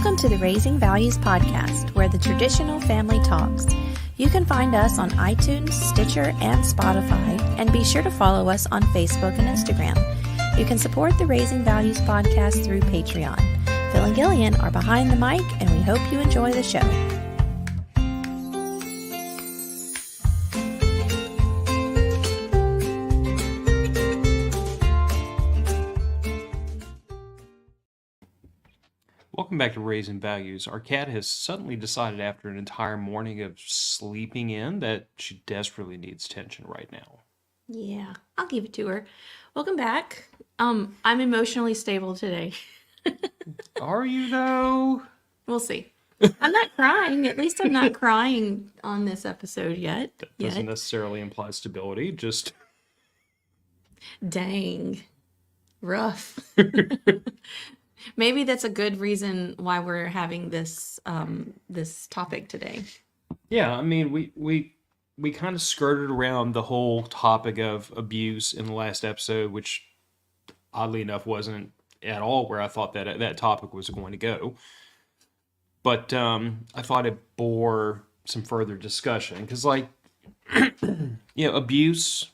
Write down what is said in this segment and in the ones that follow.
Welcome to the Raising Values podcast, where the traditional family talks. You can find us on iTunes, Stitcher, and Spotify, and be sure to follow us on Facebook and Instagram. You can support the Raising Values podcast through Patreon. Phil and Gillian are behind the mic, and we hope you enjoy the show. Welcome back to Raising Values. Our cat has suddenly decided after an entire morning of sleeping in that she desperately needs attention right now. Yeah, I'll give it to her. Welcome back. I'm emotionally stable today. Are you though? We'll see. I'm not crying. At least I'm not crying on this episode yet. That doesn't necessarily imply stability, just... Dang. Rough. Maybe that's a good reason why we're having this this topic today. Yeah, I mean, we kind of skirted around the whole topic of abuse in the last episode, which oddly enough wasn't at all where I thought that topic was going to go. But I thought it bore some further discussion because, abuse.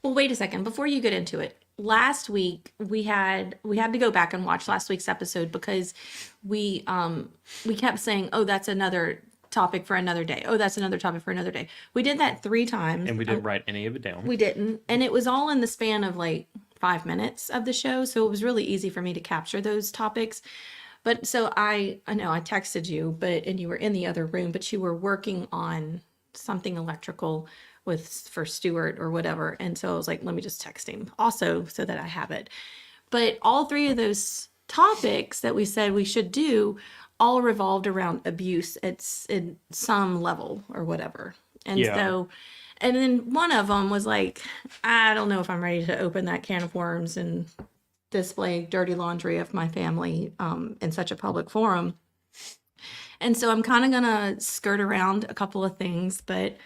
Well, wait a second before you get into it. Last week we had to go back and watch last week's episode because we kept saying, "Oh, that's another topic for another day. Oh, that's another topic for another day." We did that 3 times. And we didn't write any of it down. We didn't. And it was all in the span of 5 minutes of the show, so it was really easy for me to capture those topics. But so I know I texted you, and you were in the other room, but you were working on something electrical for Stuart or whatever. And so I was like, let me just text him also so that I have it. But all 3 of those topics that we said we should do all revolved around abuse at in some level or whatever. And so, and then one of them was like, I don't know if I'm ready to open that can of worms and display dirty laundry of my family in such a public forum. And so I'm kind of going to skirt around a couple of things, but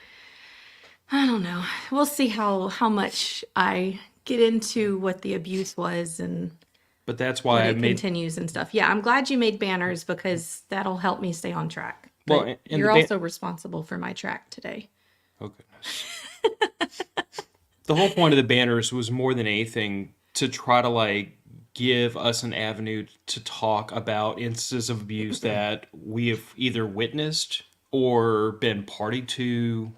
I don't know. We'll see how much I get into what the abuse was and but that's why it continues and stuff. Yeah, I'm glad you made banners because that'll help me stay on track. But well, you're also responsible for my track today. Oh, goodness. The whole point of the banners was more than anything to try to give us an avenue to talk about instances of abuse that we have either witnessed or been party to,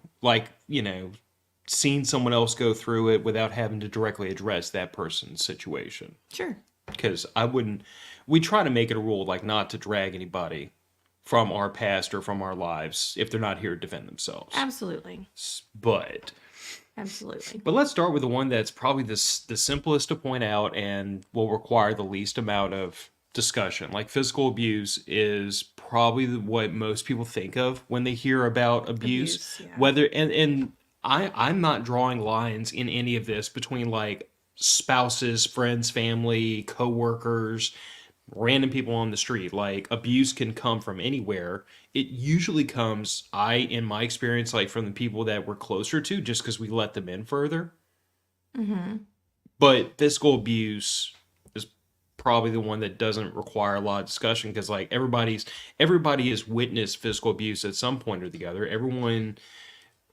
seen someone else go through it without having to directly address that person's situation. Sure. Because we try to make it a rule, not to drag anybody from our past or from our lives if they're not here to defend themselves. Absolutely. Absolutely. But let's start with the one that's probably the simplest to point out and will require the least amount of discussion. Physical abuse is probably what most people think of when they hear about abuse. Yeah. Whether and I'm not drawing lines in any of this between spouses, friends, family, coworkers, random people on the street. Abuse can come from anywhere. It usually comes, in my experience, from the people that we're closer to, just because we let them in further. Mm-hmm. But physical abuse is probably the one that doesn't require a lot of discussion because everybody has witnessed physical abuse at some point or the other. Everyone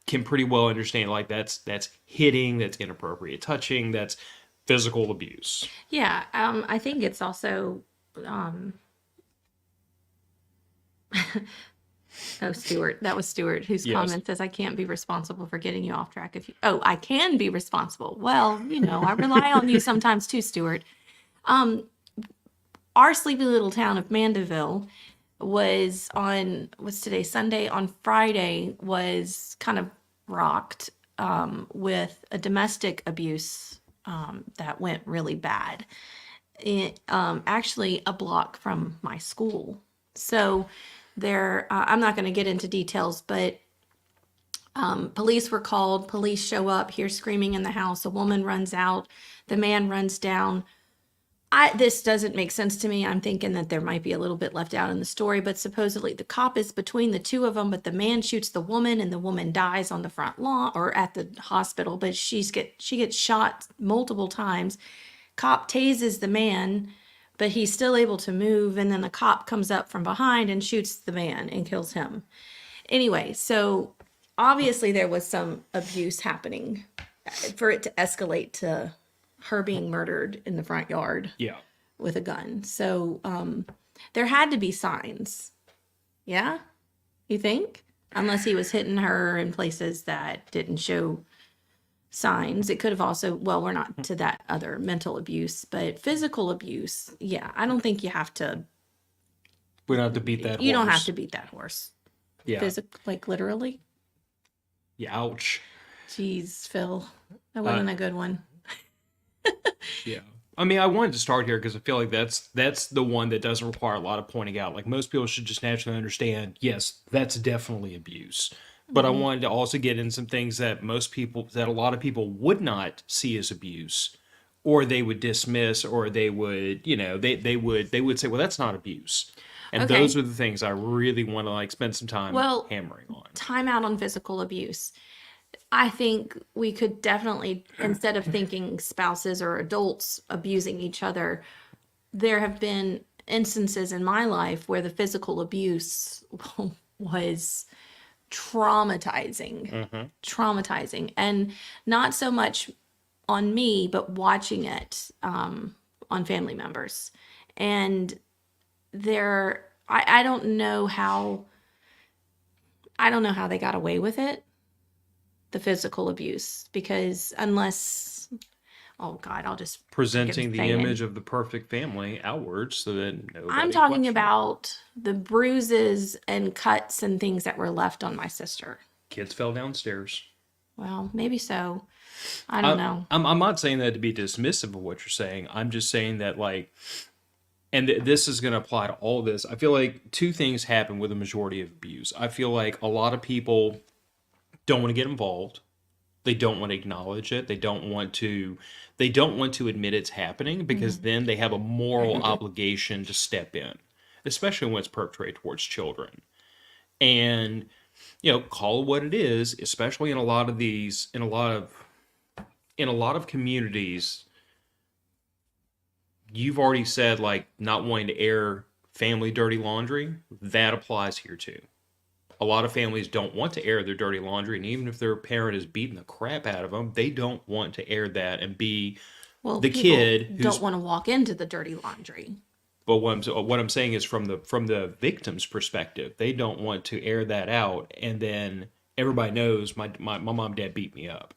can pretty well understand that's hitting, that's inappropriate touching, that's physical abuse. Yeah, I think it's also Stuart. That was Stuart whose comment says, I can't be responsible for getting you off track. I can be responsible. Well, I rely on you sometimes too, Stuart. Our sleepy little town of Mandeville was what's today, Sunday? On Friday was kind of rocked with a domestic abuse that went really bad. Actually a block from my school. So there, I'm not going to get into details, but police were called. Police show up, hear screaming in the house. A woman runs out. The man runs down. This doesn't make sense to me. I'm thinking that there might be a little bit left out in the story, but supposedly the cop is between the 2 of them, but the man shoots the woman and the woman dies on the front lawn or at the hospital, but she gets shot multiple times. Cop tases the man, but he's still able to move. And then the cop comes up from behind and shoots the man and kills him. Anyway, so obviously there was some abuse happening for it to escalate to her being murdered in the front yard Yeah. with a gun. So there had to be signs. Yeah? You think? Unless he was hitting her in places that didn't show signs. It could have also, well, we're not to that other mental abuse, but physical abuse. Yeah, I don't think you have to. We don't have to beat that horse. You don't have to beat that horse. Yeah. Like literally. Yeah. Ouch. Jeez, Phil. That wasn't a good one. Yeah. I mean, I wanted to start here because I feel like that's the one that doesn't require a lot of pointing out. Like most people should just naturally understand, yes, that's definitely abuse. But I wanted to also get in some things that a lot of people would not see as abuse, or they would dismiss, or they would, they would say, well, that's not abuse. And Okay. those are the things I really want to like spend some time hammering on. Time out on physical abuse. I think we could definitely, instead of thinking spouses or adults abusing each other, there have been instances in my life where the physical abuse was traumatizing, and not so much on me, but watching it on family members. And I don't know how they got away with it, the physical abuse, because unless, oh God, I'll just Presenting the say it. image of the perfect family outwards so that nobody I'm talking questions. about the bruises and cuts and things that were left on my sister. Kids fell downstairs. Well, maybe so. I don't know. I'm not saying that to be dismissive of what you're saying. I'm just saying that, like, and this is going to apply to all this. I feel like two things happen with the majority of abuse. I feel like a lot of people don't want to get involved. They don't want to acknowledge it. They don't want to admit it's happening because then they have a moral obligation to step in, especially when it's perpetrated towards children. And call it what it is, especially in a lot of communities. You've already said, like, not wanting to air family dirty laundry. That applies here too. A lot of families don't want to air their dirty laundry, and even if their parent is beating the crap out of them, they don't want to air that and be the kid who don't want to walk into the dirty laundry. But what I'm saying is from the victim's perspective, they don't want to air that out, and then everybody knows my mom and dad beat me up.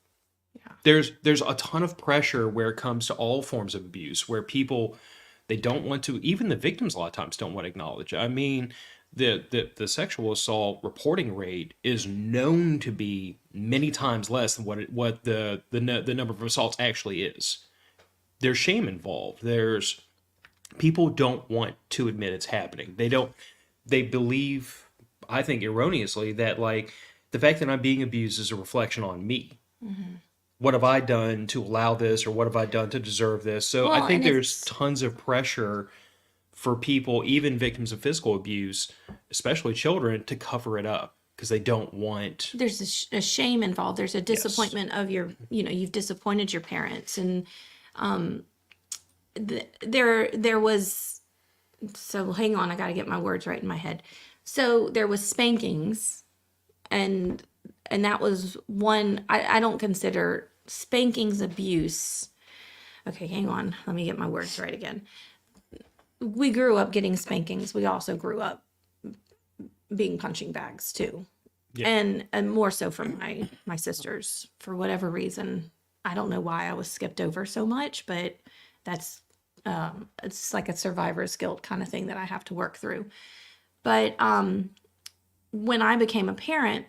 Yeah. There's a ton of pressure where it comes to all forms of abuse, where people, they don't want to, even the victims a lot of times don't want to acknowledge it. I mean, the sexual assault reporting rate is known to be many times less than what the number of assaults actually is. There's shame involved. People don't want to admit it's happening. They believe, I think erroneously, that like the fact that I'm being abused is a reflection on me. Mm-hmm. What have I done to allow this, or what have I done to deserve this? So I think there's tons of pressure for people, even victims of physical abuse, especially children, to cover it up because they don't want. There's a shame involved. There's a disappointment of you've disappointed your parents, and there was. So hang on, I got to get my words right in my head. So there was spankings, and that was one. I don't consider spankings abuse. Okay, hang on. Let me get my words right again. We grew up getting spankings. We also grew up being punching bags too. Yeah. And more so from my sisters for whatever reason. I don't know why I was skipped over so much, but that's it's like a survivor's guilt kind of thing that I have to work through. But when I became a parent,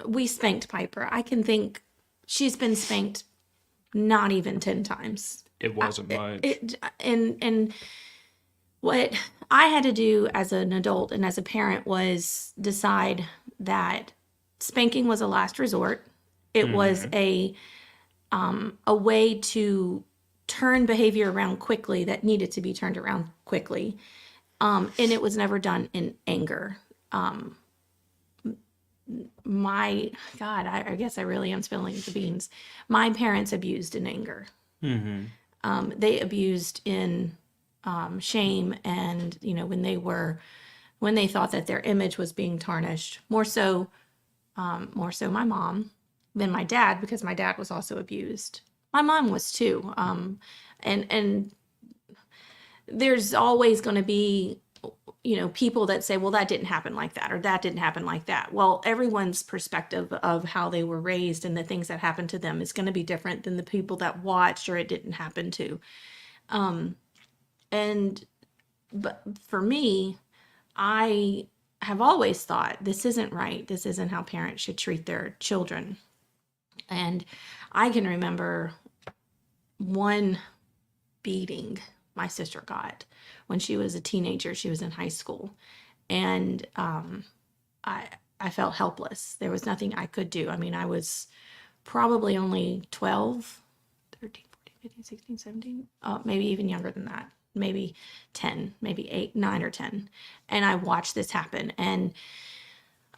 we spanked Piper. I can think she's been spanked not even 10 times. It wasn't much. And what I had to do as an adult and as a parent was decide that spanking was a last resort. It was a way to turn behavior around quickly that needed to be turned around quickly. And it was never done in anger. I guess I really am spilling the beans. My parents abused in anger. Mm-hmm. they abused in shame, and when they thought that their image was being tarnished, more so my mom than my dad, because my dad was also abused. My mom was too. And there's always going to be, people that say, well, that didn't happen like that, or that didn't happen like that. Well, everyone's perspective of how they were raised and the things that happened to them is going to be different than the people that watched or it didn't happen to. And, but for me, I have always thought this isn't right. This isn't how parents should treat their children. And I can remember one beating my sister got when she was a teenager. She was in high school. And I, I felt helpless. There was nothing I could do. I mean, I was probably only 12, 13, 14, 15, 16, 17, maybe even younger than that. Maybe 10, maybe 8, 9 or 10. And I watched this happen. And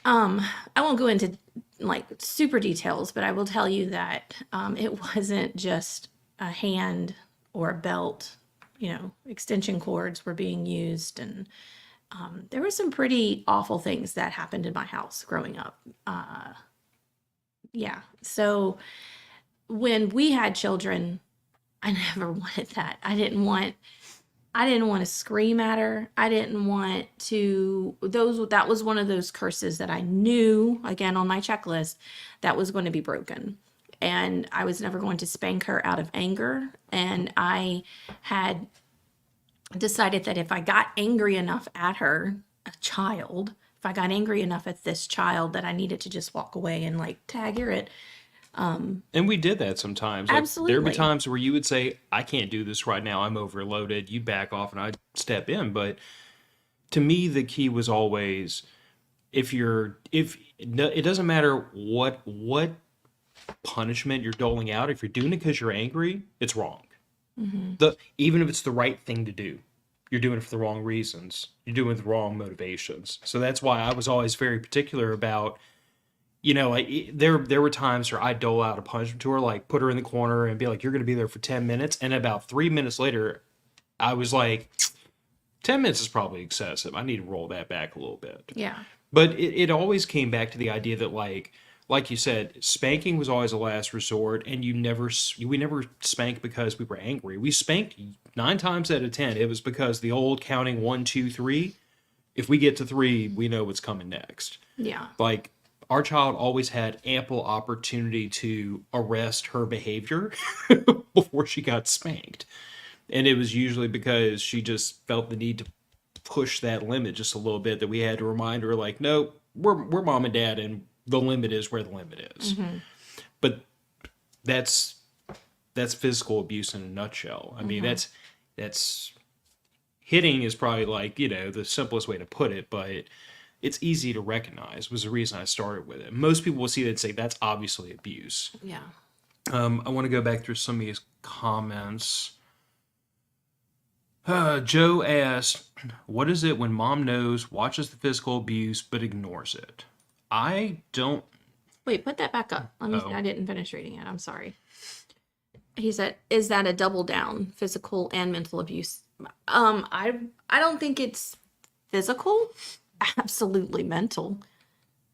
I won't go into like super details, but I will tell you that it wasn't just a hand or a belt. Extension cords were being used, and there were some pretty awful things that happened in my house growing up. Yeah. So when we had children, I never wanted that. I didn't want to scream at her. I didn't want to, that was one of those curses that I knew, again, on my checklist, that was going to be broken. And I was never going to spank her out of anger. And I had decided that if I got angry enough at her, a child, if I got angry enough at this child, that I needed to just walk away and like tag her it. And we did that sometimes. Like, there'd be Absolutely. times where you would say, I can't do this right now. I'm overloaded. You back off and I'd step in. But to me, the key was always, it doesn't matter what punishment you're doling out. If you're doing it because you're angry, it's wrong. Even if it's the right thing to do, you're doing it for the wrong reasons. You're doing it with the wrong motivations. So that's why I was always very particular about, there were times where I'd dole out a punishment to her, like put her in the corner and be like, you're going to be there for 10 minutes. And about 3 minutes later, I was like, 10 minutes is probably excessive. I need to roll that back a little bit. Yeah. But it always came back to the idea that, like you said, spanking was always a last resort, and we never spanked because we were angry. We spanked 9 times out of 10. It was because the old counting 1, 2, 3. If we get to 3, we know what's coming next. Yeah. Like, our child always had ample opportunity to arrest her behavior before she got spanked. And it was usually because she just felt the need to push that limit just a little bit, that we had to remind her, like, no, we're mom and dad, and the limit is where the limit is. But that's physical abuse in a nutshell. I mean, that's hitting is probably like, the simplest way to put it, but it's easy to recognize, was the reason I started with it. Most people will see that and say, that's obviously abuse. Yeah. I want to go back through some of these comments. Joe asked, what is it when mom knows, watches the physical abuse, but ignores it? I don't... Wait, put that back up. I didn't finish reading it. I'm sorry. He said, is that a double down, physical and mental abuse? I don't think it's physical. Absolutely mental.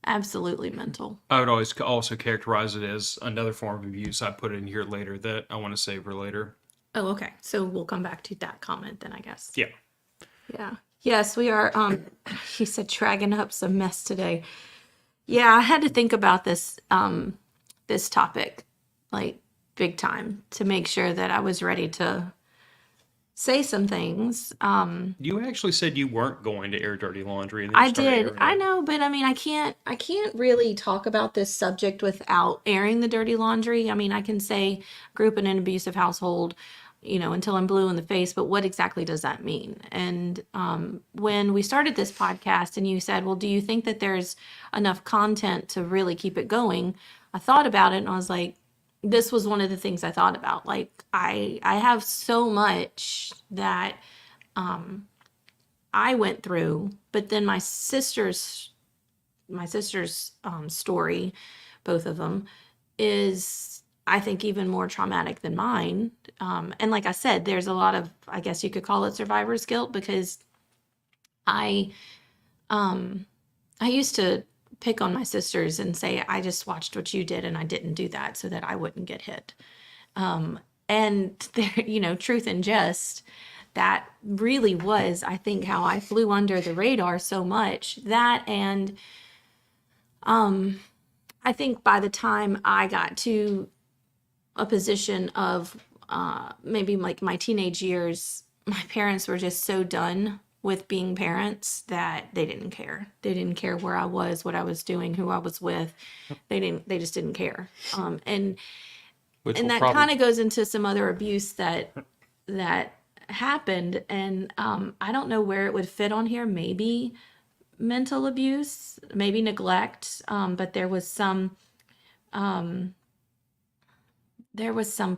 Absolutely mental. I would always also characterize it as another form of abuse. I put it in here later that I want to save for later. Oh, okay. So we'll come back to that comment then, I guess. Yeah. Yeah. Yes, we are. He said, dragging up some mess today. Yeah, I had to think about this topic, like, big time, to make sure that I was ready to say some things. You actually said you weren't going to air dirty laundry, and then I you started did. airing I it. know, but I mean, I can't really talk about this subject without airing the dirty laundry. I mean, I can say grew up in an abusive household, until I'm blue in the face, but what exactly does that mean? And when we started this podcast and you said, well, do you think that there's enough content to really keep it going? I thought about it and I was like, this was one of the things I thought about. Like, I have so much that I went through, but then my sister's story, both of them, is I think even more traumatic than mine. And like I said, there's a lot of, I guess you could call it survivor's guilt, because I um I used to pick on my sisters and say, I just watched what you did and I didn't do that so that I wouldn't get hit. And there, truth and jest, that really was, I think, how I flew under the radar so much. That, and I think by the time I got to a position of maybe like my teenage years, my parents were just so done with being parents that they didn't care. They didn't care where I was, what I was doing, who I was with. They just didn't care. And Which will that kind probably of goes into some other abuse that happened. And I don't know where it would fit on here. Maybe mental abuse, maybe neglect. But there was some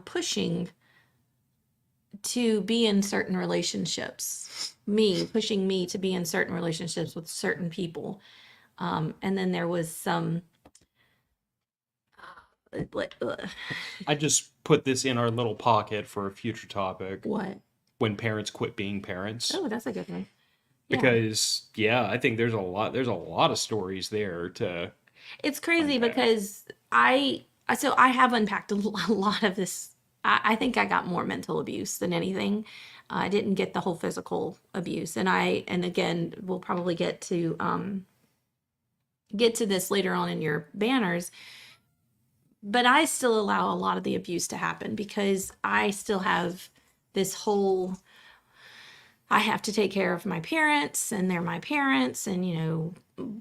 pushing to be in certain relationships, me pushing me to be in certain relationships with certain people. And then there was some I just put this in our little pocket for a future topic. what? When parents quit being parents. Oh, that's a good one. Yeah. Because I think there's a lot of stories there to It's crazy unpack. because I have unpacked a lot of this. I think I got more mental abuse than anything. I didn't get the whole physical abuse, and again, we'll probably get to this later on in your banners. But I still allow a lot of the abuse to happen because I still have this whole, I have to take care of my parents and they're my parents and,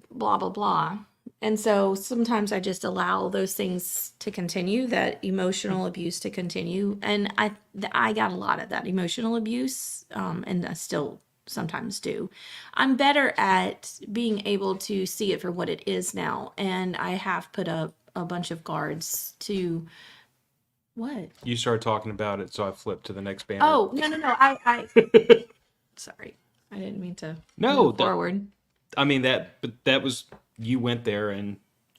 blah, blah, blah. And so sometimes I just allow those things to continue, that emotional abuse to continue. And I got a lot of that emotional abuse, and I still sometimes do. I'm better at being able to see it for what it is now. And I have put up a bunch of guards to what? You started talking about it, so I flipped to the next banner. Oh, no. I sorry. I didn't mean to No, move forward. I mean that was you went there, and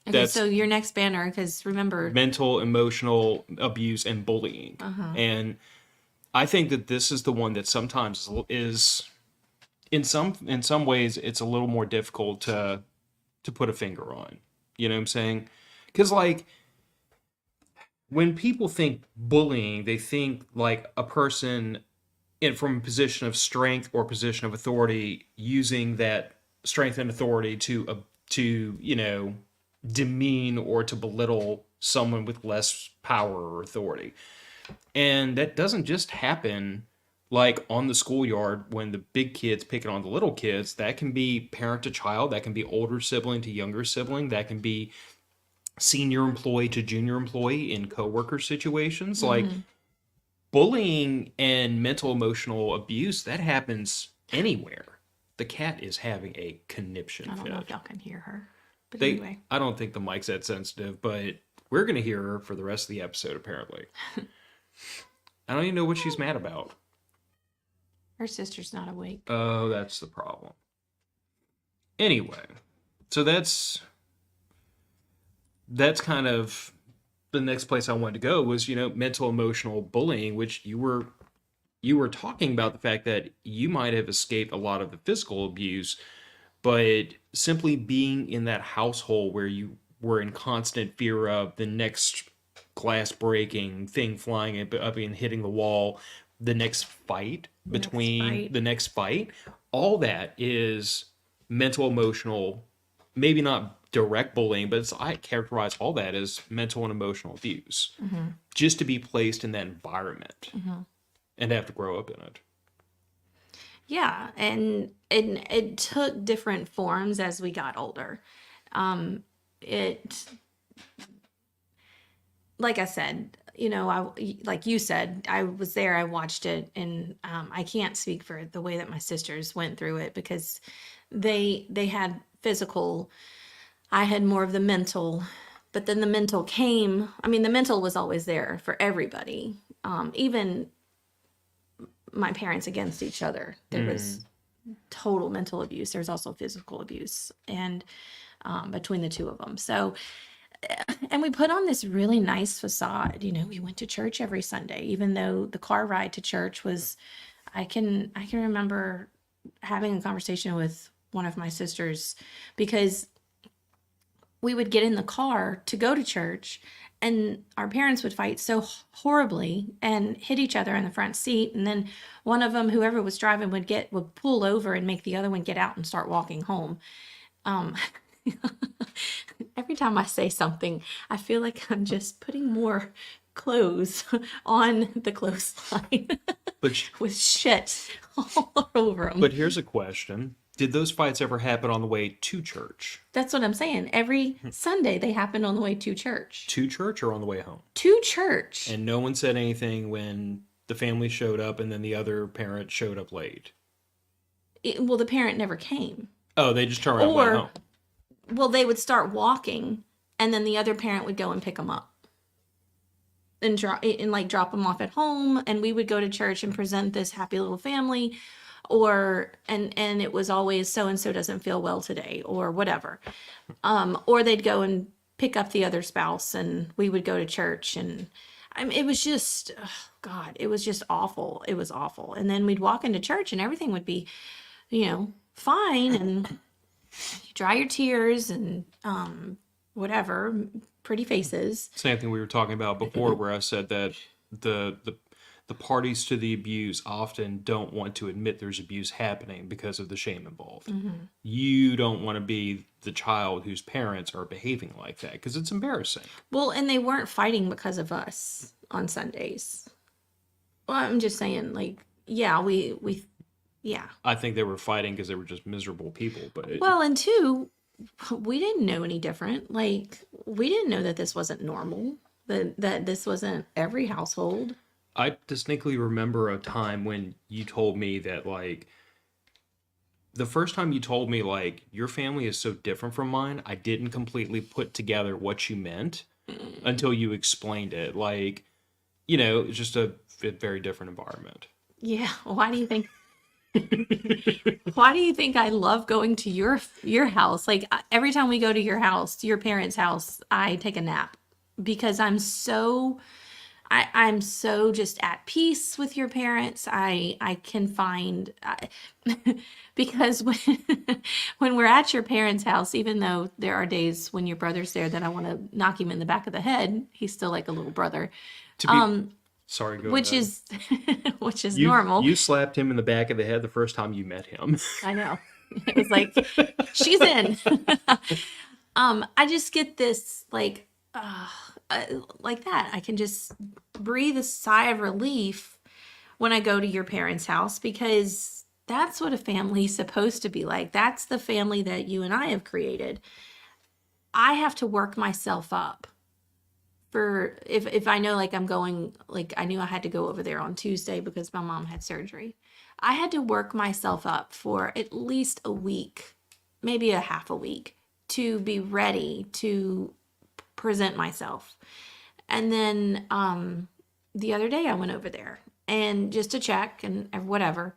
Okay, that's so your next banner, because remember, mental, emotional abuse and bullying. And I think that this is the one that sometimes is in some ways it's a little more difficult to put a finger on. You know what I'm saying? Because like when people think bullying, they think like a person from a position of strength or position of authority using that strength and authority to demean or to belittle someone with less power or authority. And that doesn't just happen like on the schoolyard when the big kids picking on the little kids. That can be parent to child, that can be older sibling to younger sibling, that can be senior employee to junior employee in coworker situations. Like bullying and mental emotional abuse, that happens anywhere. The cat is having a conniption I don't know fit. if y'all can hear her. But anyway. I don't think the mic's that sensitive, but we're going to hear her for the rest of the episode, apparently. I don't even know what she's mad about. Her sister's not awake. Oh, that's the problem. Anyway, so that's kind of the next place I wanted to go was, mental emotional bullying, which you were talking about the fact that you might have escaped a lot of the physical abuse, but simply being in that household where you were in constant fear of the next glass breaking, thing flying up and hitting the wall, the next fight, all that is mental emotional, maybe not direct bullying, but I characterize all that as mental and emotional abuse. Just to be placed in that environment and have to grow up in it. Yeah, and it took different forms as we got older. It, like I said, like you said, I was there, I watched it, and I can't speak for the way that my sisters went through it because they had physical, I had more of the mental, but then the mental came. I mean, the mental was always there for everybody, even my parents against each other. There was total mental abuse. There's also physical abuse, and between the two of them. So and we put on this really nice facade. We went to church every Sunday, even though the car ride to church was, I can remember having a conversation with one of my sisters because we would get in the car to go to church and our parents would fight so horribly and hit each other in the front seat, and then one of them, whoever was driving, would pull over and make the other one get out and start walking home. um every time I say something, I feel like I'm just putting more clothes on the clothesline But with shit all over them. but here's a question. Did those fights ever happen on the way to church? That's what I'm saying. Every Sunday they happen on the way to church. To church or on the way home? To church. And no one said anything when the family showed up and then the other parent showed up late. Well, the parent never came. Oh, they just turned around and went Or, home. well, they would start walking, and then the other parent would go and pick them up and drop them off at home, and we would go to church and present this happy little family, and it was always so and so doesn't feel well today or whatever. Or they'd go and pick up the other spouse, and we would go to church, and it was just, oh God, it was just awful. It was awful. And then we'd walk into church and everything would be, fine, and you dry your tears and whatever, pretty faces. Same thing we were talking about before, where I said that the parties to the abuse often don't want to admit there's abuse happening because of the shame involved. You don't want to be the child whose parents are behaving like that because it's embarrassing. Well, and they weren't fighting because of us on Sundays. Well, I'm just saying, yeah, yeah. I think they were fighting because they were just miserable people. But Well, and two, we didn't know any different. We didn't know that this wasn't normal, that this wasn't every household. I distinctly remember a time when you told me that, the first time you told me, your family is so different from mine, I didn't completely put together what you meant until you explained it. It's just a very different environment. Yeah. Why do you think? Why do you think I love going to your house? Every time we go to your house, to your parents' house, I take a nap because I'm so just at peace with your parents. I can find because when we're at your parents' house, even though there are days when your brother's there that I want to knock him in the back of the head, he's still like a little brother. Sorry, go Which ahead. which is normal. You slapped him in the back of the head the first time you met him. I know. It was like, she's in. I just get this like that. I can just breathe a sigh of relief when I go to your parents' house because that's what a family's supposed to be like. That's the family that you and I have created. I have to work myself up. For if I know I'm going, I knew I had to go over there on Tuesday because my mom had surgery. I had to work myself up for at least a week, maybe a half a week, to be ready to present myself. And then the other day I went over there and just to check and whatever.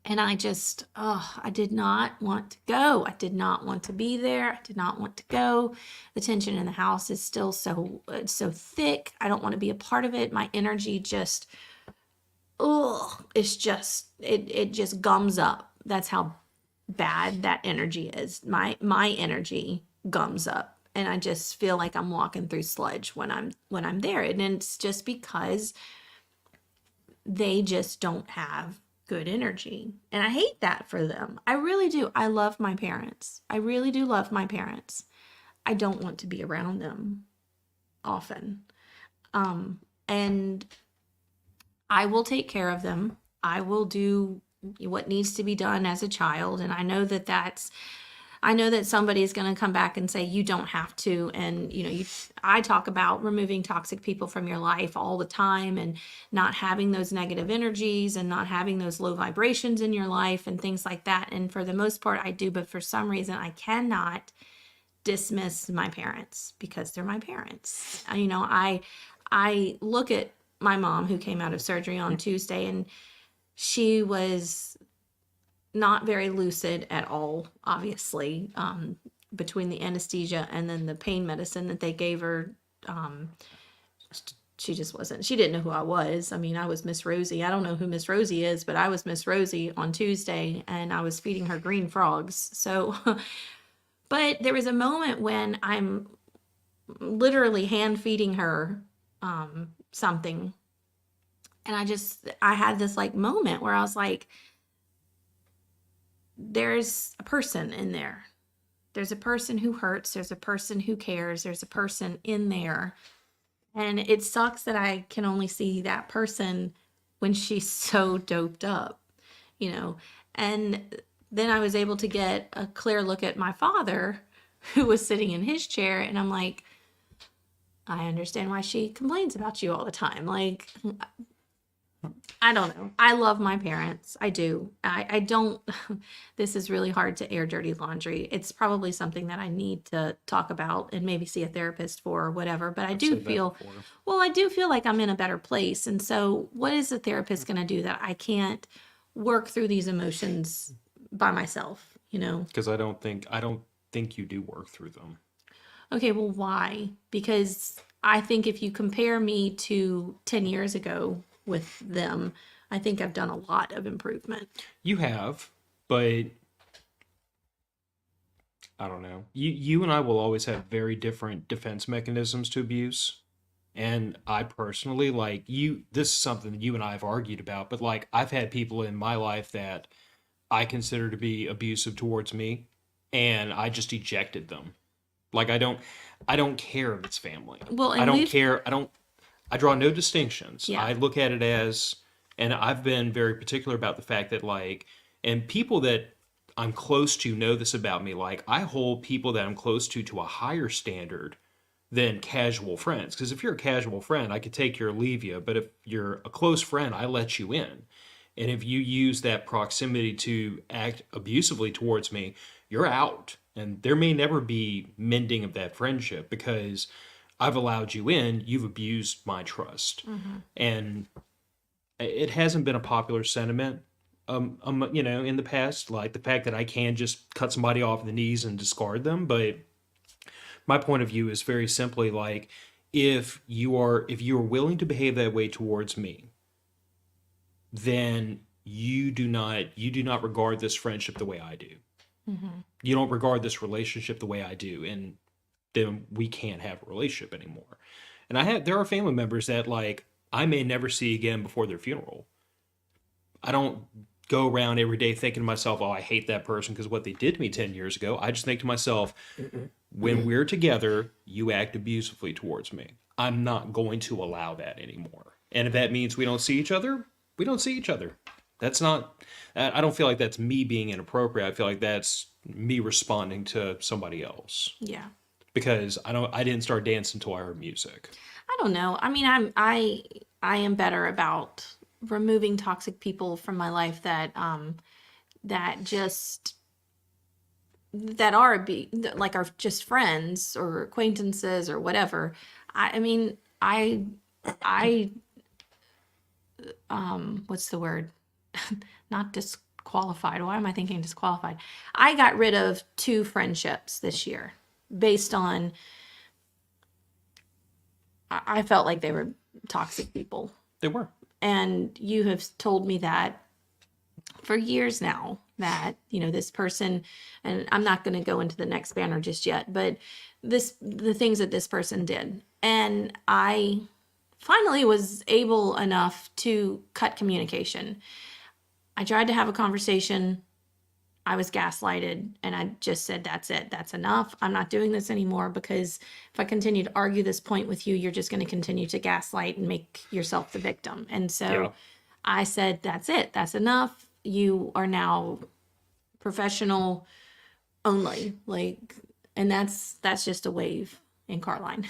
And I just, I did not want to go. I did not want to be there. I did not want to go. The tension in the house is still so thick. I don't want to be a part of it. My energy just, it's just, it just gums up. That's how bad that energy is. My energy gums up. And I just feel like I'm walking through sludge when I'm there. And it's just because they just don't have good energy. And I hate that for them. I really do. I love my parents. I really do love my parents. I don't want to be around them often. And I will take care of them. I will do what needs to be done as a child. And I know that somebody is going to come back and say, you don't have to. And, I talk about removing toxic people from your life all the time and not having those negative energies and not having those low vibrations in your life and things like that. And for the most part, I do. But for some reason, I cannot dismiss my parents because they're my parents. I look at my mom who came out of surgery on Tuesday, and she was not very lucid at all, obviously. between the anesthesia and then the pain medicine that they gave her, she didn't know who I was. I mean, I was Miss Rosie. I don't know who Miss Rosie is, but I was Miss Rosie on Tuesday, and I was feeding her green frogs. So, but there was a moment when I'm literally hand feeding her something, and I had this like moment where I was like, there's a person in there. There's a person who hurts. There's a person who cares. There's a person in there. And it sucks that I can only see that person when she's so doped up, you know. And then I was able to get a clear look at my father, who was sitting in his chair. And I'm like, I understand why she complains about you all the time. Like, I don't know. I love my parents. I do. I don't. This is really hard to air dirty laundry. It's probably something that I need to talk about and maybe see a therapist for or whatever. But I've said that before. well, I do feel like I'm in a better place. And so, what is a therapist going to do that I can't work through these emotions by myself? You know? Because I don't think you do work through them. Okay, well, why? Because I think if you compare me to 10 years ago with them, I think I've done a lot of improvement. You have, but I don't know. You and I will always have very different defense mechanisms to abuse. And I personally, like you, this is something that you and I have argued about, but like I've had people in my life that I consider to be abusive towards me, and I just ejected them. Like I don't care if it's family. Well, I and don't we've, care. I draw no distinctions. yeah. I look at it as, and I've been very particular about the fact that like, and people that I'm close to know this about me. Like I hold people that I'm close to a higher standard than casual friends. Because if you're a casual friend, I could take you or leave you. But if you're a close friend, I let you in. And if you use that proximity to act abusively towards me, you're out. And there may never be mending of that friendship because I've allowed you in, you've abused my trust. And it hasn't been a popular sentiment, in the past, like the fact that I can just cut somebody off the knees and discard them. But my point of view is very simply like, if you are willing to behave that way towards me, then you do not regard this friendship the way I do. You don't regard this relationship the way I do, and then we can't have a relationship anymore. And there are family members that like I may never see again before their funeral. I don't go around every day thinking to myself, "Oh, I hate that person because what they did to me 10 years ago." I just think to myself, when we're together, you act abusively towards me. I'm not going to allow that anymore. And if that means we don't see each other, we don't see each other. That's not, I don't feel like that's me being inappropriate. I feel like that's me responding to somebody else. Yeah. Because I didn't start dancing until I heard music. I don't know. I mean, I am better about removing toxic people from my life that that just that are like are just friends or acquaintances or whatever. I mean, I what's the word? Not disqualified. Why am I thinking disqualified? I got rid of 2 friendships this year based on I felt like they were toxic people. They were. And you have told me that for years now that, this person, and I'm not going to go into the next banner just yet, but the things that this person did. And I finally was able enough to cut communication. I tried to have a conversation. I was gaslighted, and I just said, that's it. That's enough. I'm not doing this anymore because if I continue to argue this point with you, you're just going to continue to gaslight and make yourself the victim. And so Yeah. I said, that's it. That's enough. You are now professional only. And that's just a wave in Carline.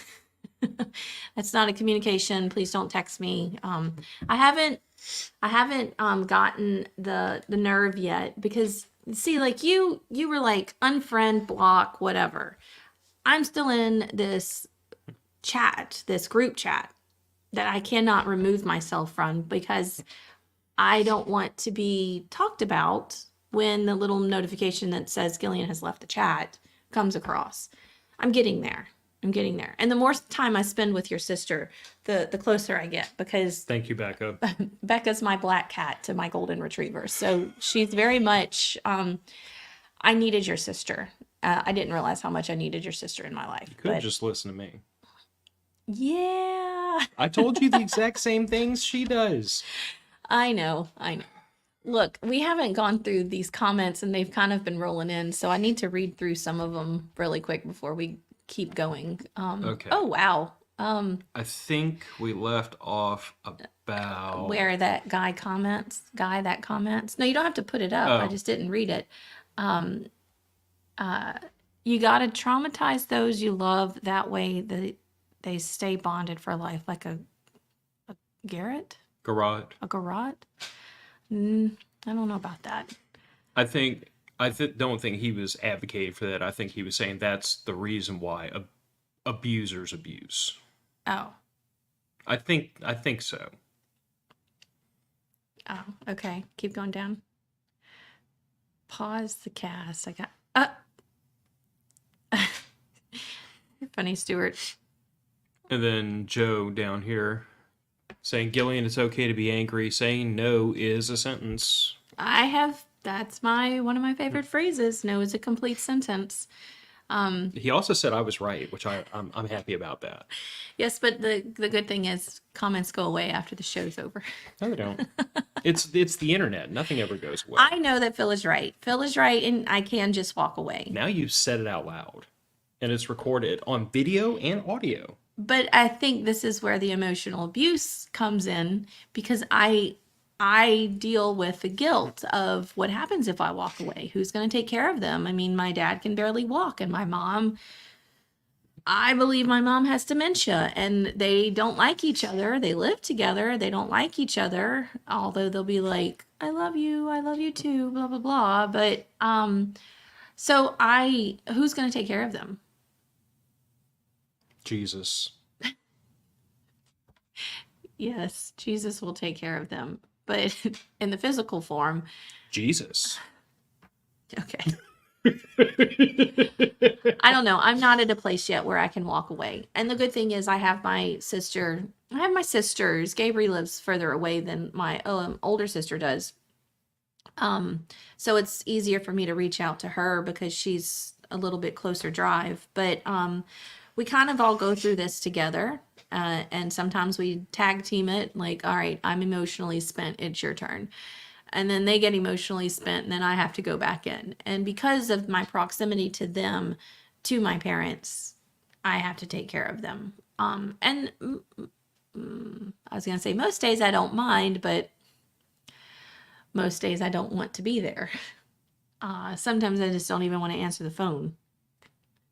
That's not a communication. Please don't text me. I haven't gotten the nerve yet because see, like you were like unfriend, block, whatever. I'm still in this chat, this group chat that I cannot remove myself from because I don't want to be talked about when the little notification that says Gillian has left the chat comes across. I'm getting there. I'm getting there. And the more time I spend with your sister, the closer I get, because Thank you, Becca. Becca's my black cat to my golden retriever. So she's very much, I needed your sister. I didn't realize how much I needed your sister in my life. You could But just listen to me. yeah, I told you the exact same things she does. I know. Look, we haven't gone through these comments and they've kind of been rolling in. So I need to read through some of them really quick before we keep going. Okay. Oh, wow. I think we left off about... Where that guy that comments. No, you don't have to put it up. I Oh. just didn't read it. You got to traumatize those you love. That way they stay bonded for life. Like a garrote? Garrot. A garrote? I don't know about that. I don't think he was advocating for that. I think he was saying that's the reason why abusers abuse. Oh. I think so. Oh, okay. Keep going down. Pause the cast. I got funny, Stuart. And then Joe down here saying, Gillian, it's okay to be angry. Saying no is a sentence. That's one of my favorite phrases. No is a complete sentence. He also said I was right, which I'm happy about that. Yes, but the good thing is comments go away after the show's over. No, they don't. It's the internet. Nothing ever goes away. I know that Phil is right. Phil is right, and I can just walk away. Now you said it out loud, and it's recorded on video and audio. But I think this is where the emotional abuse comes in, because I deal with the guilt of what happens if I walk away. Who's going to take care of them? I mean, my dad can barely walk, and I believe my mom has dementia, and they don't like each other. They live together. They don't like each other, although they'll be like, I love you too, blah, blah, blah. But, so who's going to take care of them? Jesus. Yes, Jesus will take care of them. But in the physical form. Jesus. Okay. I don't know. I'm not at a place yet where I can walk away. And the good thing is I have my sisters. Gabriel lives further away than my older sister does. So it's easier for me to reach out to her because she's a little bit closer drive. But we kind of all go through this together. And sometimes we tag team it, like, all right, I'm emotionally spent, it's your turn. And then they get emotionally spent, and then I have to go back in. And because of my proximity to them, to my parents, I have to take care of them. And I was going to say most days I don't mind, but most days I don't want to be there. Sometimes I just don't even want to answer the phone.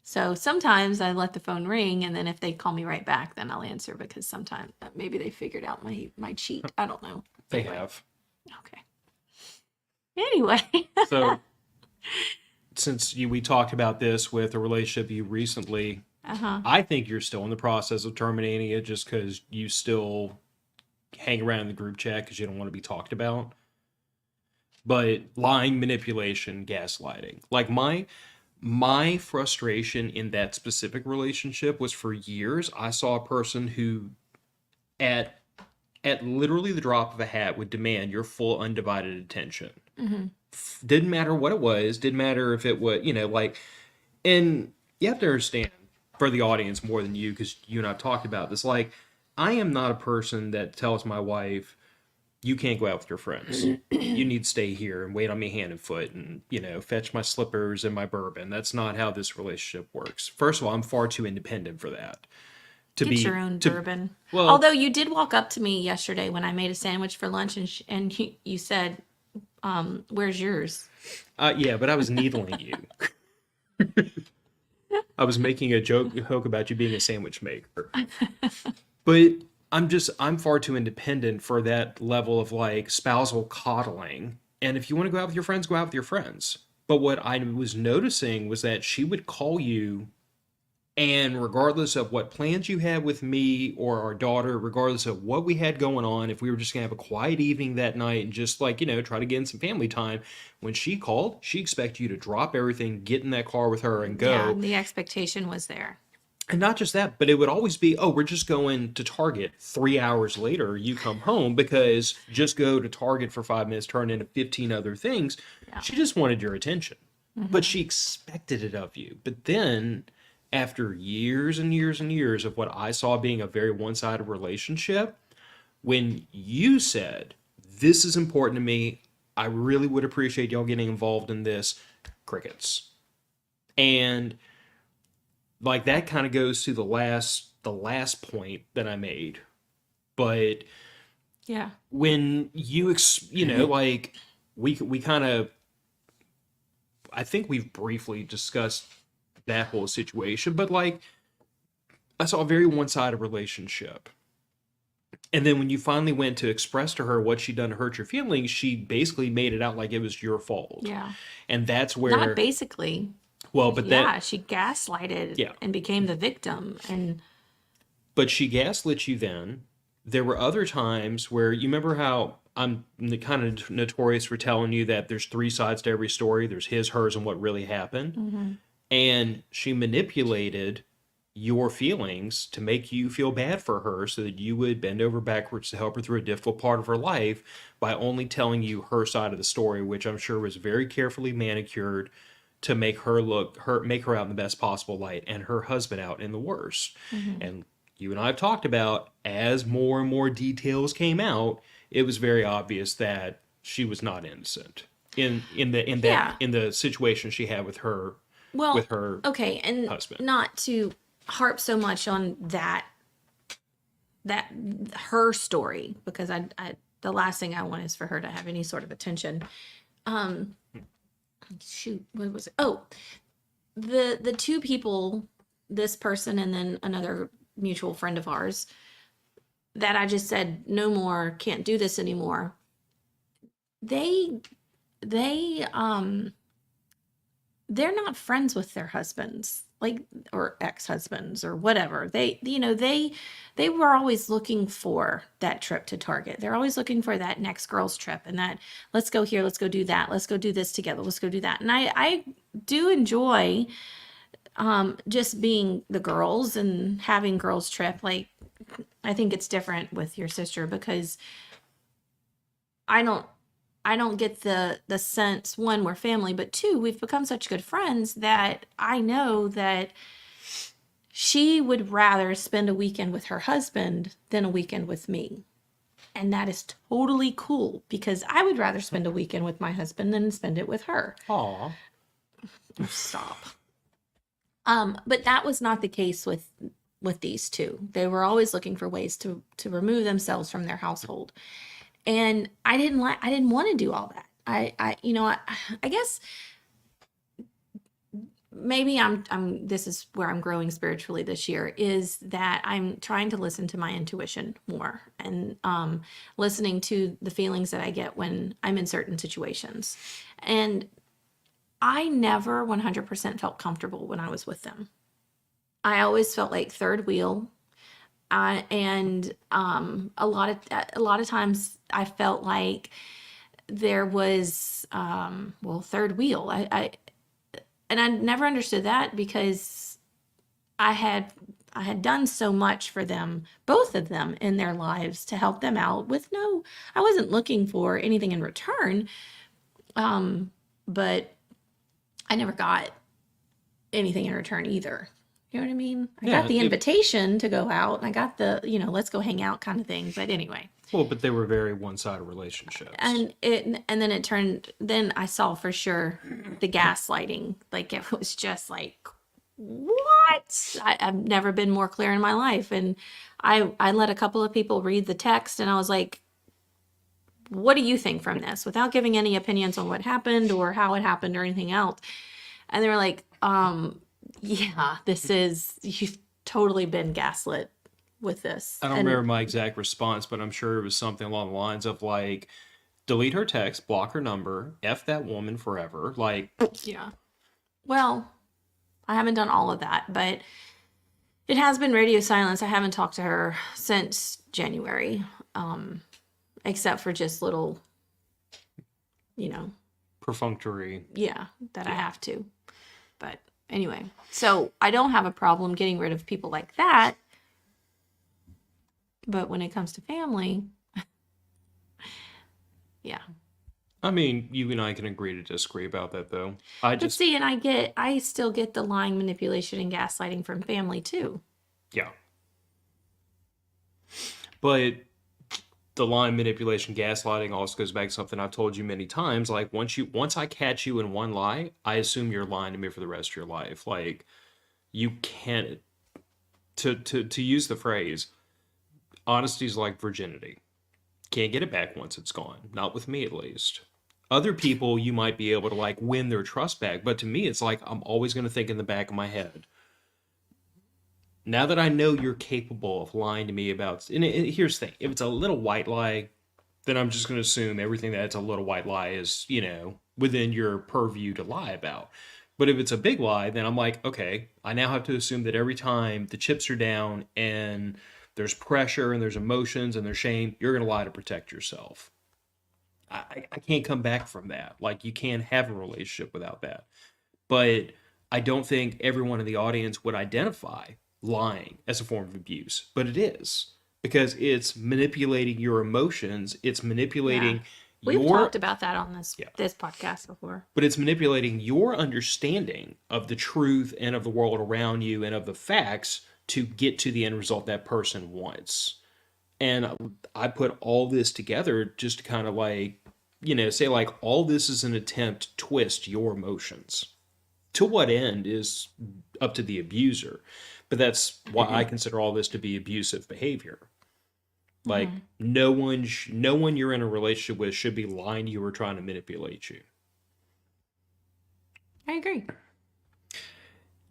So sometimes I let the phone ring, and then if they call me right back, then I'll answer, because sometimes maybe they figured out my cheat. I don't know. They have. Okay. Anyway. So since we talked about this with a relationship you recently, I think you're still in the process of terminating it just because you still hang around in the group chat because you don't want to be talked about. But lying, manipulation, gaslighting. Like my frustration in that specific relationship was for years, I saw a person who at literally the drop of a hat would demand your full undivided attention. Mm-hmm. Didn't matter what it was, didn't matter if it was, and you have to understand for the audience more than you, because you and I've talked about this, like, I am not a person that tells my wife, you can't go out with your friends. You need to stay here and wait on me hand and foot and, fetch my slippers and my bourbon. That's not how this relationship works. First of all, I'm far too independent for that. Get your own bourbon. Well, although you did walk up to me yesterday when I made a sandwich for lunch, and you said, where's yours? Yeah, but I was needling you. I was making a joke about you being a sandwich maker. But I'm far too independent for that level of like spousal coddling. And if you want to go out with your friends, go out with your friends. But what I was noticing was that she would call you And regardless of what plans you had with me or our daughter, regardless of what we had going on, if we were just going to have a quiet evening that night and just like, try to get in some family time, when she called, she expected you to drop everything, get in that car with her and Yeah, go. the expectation was there. And not just that, but it would always be, oh, we're just going to Target. 3 hours later, you come home because just go to Target for 5 minutes, turn into 15 other things. Yeah. She just wanted your attention, but Mm-hmm. she expected it of you. But then, after years and years and years of what I saw being a very one sided relationship, when you said, this is important to me, I really would appreciate y'all getting involved in this, crickets. And like that kind of goes to the last point that I made. But Yeah. when like we kind of, I think we've briefly discussed that whole situation, but like I saw a very one-sided relationship. And then when you finally went to express to her what she'd done to hurt your feelings, she basically made it out like it was your fault. Yeah. And that's Not where, basically. well, but Yeah, she gaslighted yeah, and became the victim. And but she gaslit you then. There were other times where you remember how I'm kind of notorious for telling you that there's three sides to every story. There's his, hers, and what really happened. mm-hmm. And she manipulated your feelings to make you feel bad for her so that you would bend over backwards to help her through a difficult part of her life by only telling you her side of the story, which I'm sure was very carefully manicured to make her out in the best possible light and her husband out in the worst. Mm-hmm. And you and I have talked about, as more and more details came out, it was very obvious that she was not innocent Yeah. in the situation she had with her Well, with her okay, and husband. not to harp so much on that her story, because I the last thing I want is for her to have any sort of attention. Um Shoot, what was it? Oh, the two people, this person and then another mutual friend of ours, that I just said no more, can't do this anymore. They they they're not friends with their husbands, like, or ex-husbands or whatever. They were always looking for that trip to Target. They're always looking for that next girls trip, and that, let's go here, let's go do that, let's go do this together, let's go do that. And I do enjoy just being the girls and having girls trip. Like, I think it's different with your sister, because I don't I don't get the sense, one, we're family, but two, we've become such good friends that I know that she would rather spend a weekend with her husband than a weekend with me. And that is totally cool, because I would rather spend a weekend with my husband than spend it with her. Aw. Stop. But that was not the case with these two. They were always looking for ways to remove themselves from their household. And I didn't want to do all that. I guess maybe I'm this is where I'm growing spiritually this year, is that I'm trying to listen to my intuition more, and listening to the feelings that I get when I'm in certain situations. And I never 100% felt comfortable when I was with them. I always felt like third wheel. And a lot of times I felt like there was, third wheel. And I never understood that, because I had done so much for them, both of them, in their lives, to help them out with no, I wasn't looking for anything in return. But I never got anything in return either. You know what I mean? I Yeah, got the invitation to go out, and I got the, let's go hang out kind of thing. But anyway, well, but they were very one-sided relationships. and then it turned, then I saw for sure the gaslighting. Like, it was just like, what? I've never been more clear in my life. And I let a couple of people read the text, and I was like, what do you think from this? Without giving any opinions on what happened or how it happened or anything else. And they were like, yeah, you've totally been gaslit with this. I don't And remember my exact response, but I'm sure it was something along the lines of like, delete her text, block her number, F that woman forever. Like, yeah. Well, I haven't done all of that, but It has been radio silence. I haven't talked to her since January, except for just little, you know, Perfunctory. yeah, that I Yeah. have to. But anyway, so I don't have a problem getting rid of people like that. But when it comes to family, yeah. I mean, you and I can agree to disagree about that, though. But see, and I still get the lying, manipulation, and gaslighting from family too. Yeah. But the line manipulation, gaslighting also goes back to something I've told you many times. Like once I catch you in one lie, I assume you're lying to me for the rest of your life. Like you can't to use the phrase, honesty is like virginity. Can't get it back once it's gone. Not with me, at least. Other people, you might be able to like win their trust back, but to me, it's like I'm always going to think in the back of my head. Now that I know you're capable of lying to me about, and here's the thing: if it's a little white lie, then I'm just going to assume everything that's a little white lie is, within your purview to lie about. But if it's a big lie, then I'm like, okay, I now have to assume that every time the chips are down and there's pressure and there's emotions and there's shame, you're going to lie to protect yourself. I can't come back from that. Like, you can't have a relationship without that. But I don't think everyone in the audience would identify lying as a form of abuse, but it is because it's manipulating your emotions. It's Yeah. manipulating We've your talked about that on yeah, this podcast before. but it's manipulating your understanding of the truth and of the world around you and of the facts to get to the end result that person wants. And I put all this together just to kind of like, say like all this is an attempt to twist your emotions. To what end is up to the abuser. But that's why I consider all this to be abusive behavior. Like no one you're in a relationship with should be lying to you or trying to manipulate you. I agree.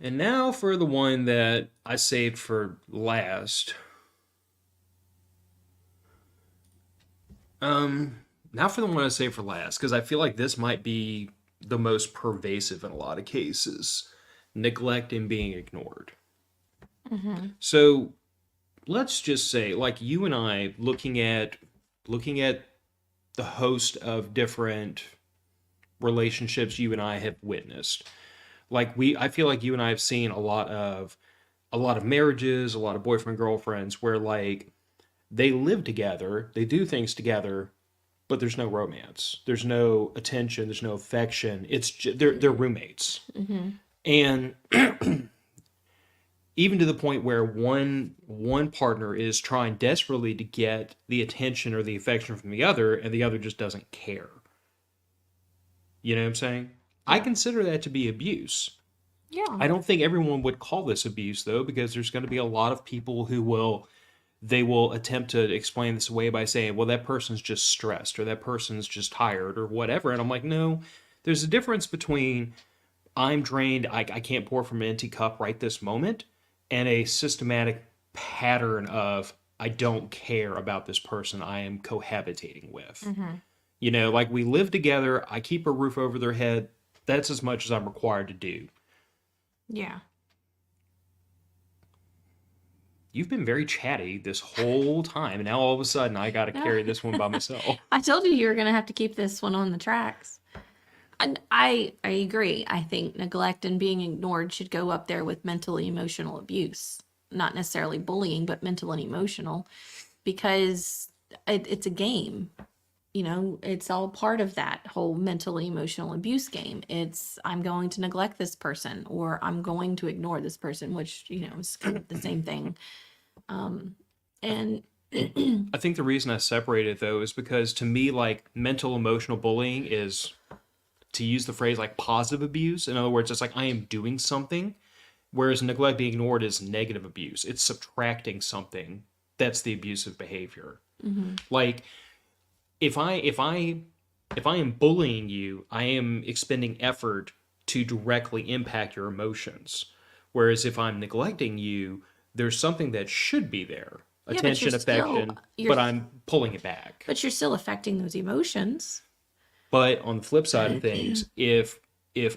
And now for the one that I saved for last. Now for the one I saved for last, because I feel like this might be the most pervasive in a lot of cases. Neglect and being ignored. So let's just say, like you and I, looking at the host of different relationships you and I have witnessed. I feel like you and I have seen a lot of marriages, a lot of boyfriend girlfriends where like they live together, they do things together, but there's no romance, there's no attention, there's no affection. It's just, they're roommates, and even to the point where one partner is trying desperately to get the attention or the affection from the other, and the other just doesn't care. You know what I'm saying? I consider that to be abuse. Yeah. I don't think everyone would call this abuse though, because there's going to be a lot of people who will attempt to explain this away by saying, well, that person's just stressed or that person's just tired or whatever. And I'm like, no, there's a difference between I'm drained, I can't pour from an empty cup right this moment, and a systematic pattern of I don't care about this person I am cohabitating with. Like we live together, I keep a roof over their head. That's as much as I'm required to do. Yeah. You've been very chatty this whole time, and now all of a sudden I got to carry this one by myself. I told you were going to have to keep this one on the tracks. And I agree. I think neglect and being ignored should go up there with mental and emotional abuse. Not necessarily bullying, but mental and emotional, because it's a game. It's all part of that whole mental and emotional abuse game. It's I'm going to neglect this person or I'm going to ignore this person, which, is kind of the same thing. And I think the reason I separate it though is because to me, like mental emotional bullying is, to use the phrase, like positive abuse. In other words, it's like I am doing something, whereas neglect being ignored is negative abuse. It's subtracting something. That's the abusive behavior. Like if I am bullying you, I am expending effort to directly impact your emotions. Whereas if I'm neglecting you, there's something that should be there. yeah, Attention, affection, but I'm pulling it back. but you're still affecting those emotions. But on the flip side of things, if if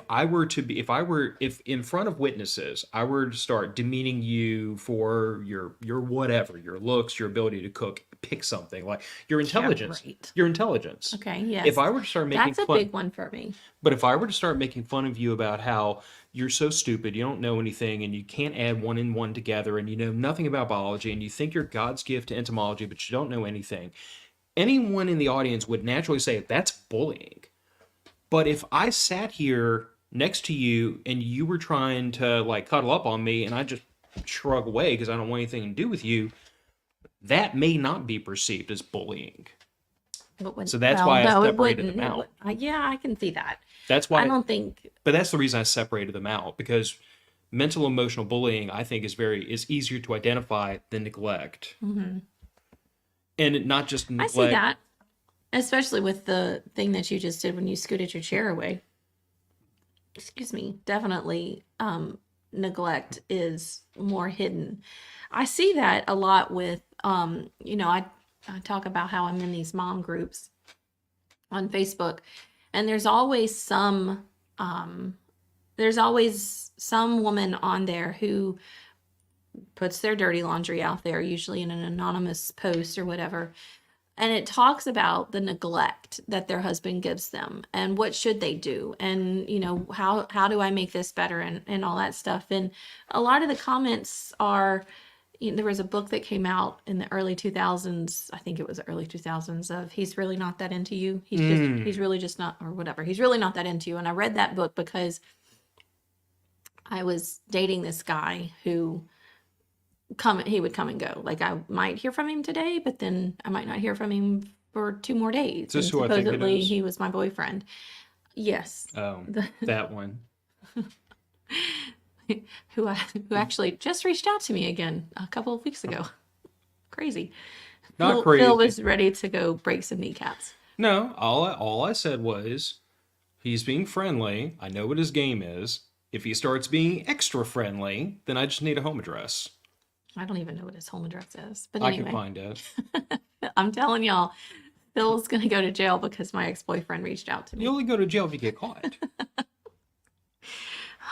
in front of witnesses I were to start demeaning you for your whatever, your looks, your ability to cook, pick something like Yeah, right. your intelligence. Okay, If yes. I were to start making That's a fun, big one for me. but if I were to start making fun of you about how you're so stupid, you don't know anything, and you can't add one and one together, and you know nothing about biology, and you think you're God's gift to entomology, but you don't know anything, anyone in the audience would naturally say that's bullying. But if I sat here next to you and you were trying to like cuddle up on me and I just shrug away because I don't want anything to do with you, that may not be perceived as bullying. So that's Well, why I no, it separated wouldn't. them out. Yeah, I can see that. That's I why, don't think. but that's the reason I separated them out because mental emotional bullying I think is easier to identify than neglect. And not just I see neglect. that, especially with the thing that you just did when you scooted your chair away. Excuse me. Definitely, neglect is more hidden. I see that a lot with, I talk about how I'm in these mom groups on Facebook, and there's always some woman on there who puts their dirty laundry out there, usually in an anonymous post or whatever. And it talks about the neglect that their husband gives them and what should they do, and how do I make this better, and all that stuff. And a lot of the comments are, there was a book that came out in the early 2000s, I think it was early 2000s, of he's really not that into you, he's really just not, or whatever, he's really not that into you. And I read that book because I was dating this guy who he would come and go. Like, I might hear from him today, but then I might not hear from him for 2 more days. Is this And who I think it supposedly is? he was my boyfriend. Yes. Oh, that one. who actually just reached out to me again a couple of weeks ago. Crazy. Not Phil crazy. was ready to go break some kneecaps. No, all I said was he's being friendly. I know what his game is. If he starts being extra friendly, then I just need a home address. I don't even know what his home address is. But I anyway, can find it. I'm telling y'all, Phil's going to go to jail because my ex-boyfriend reached out to me. You only go to jail if you get caught.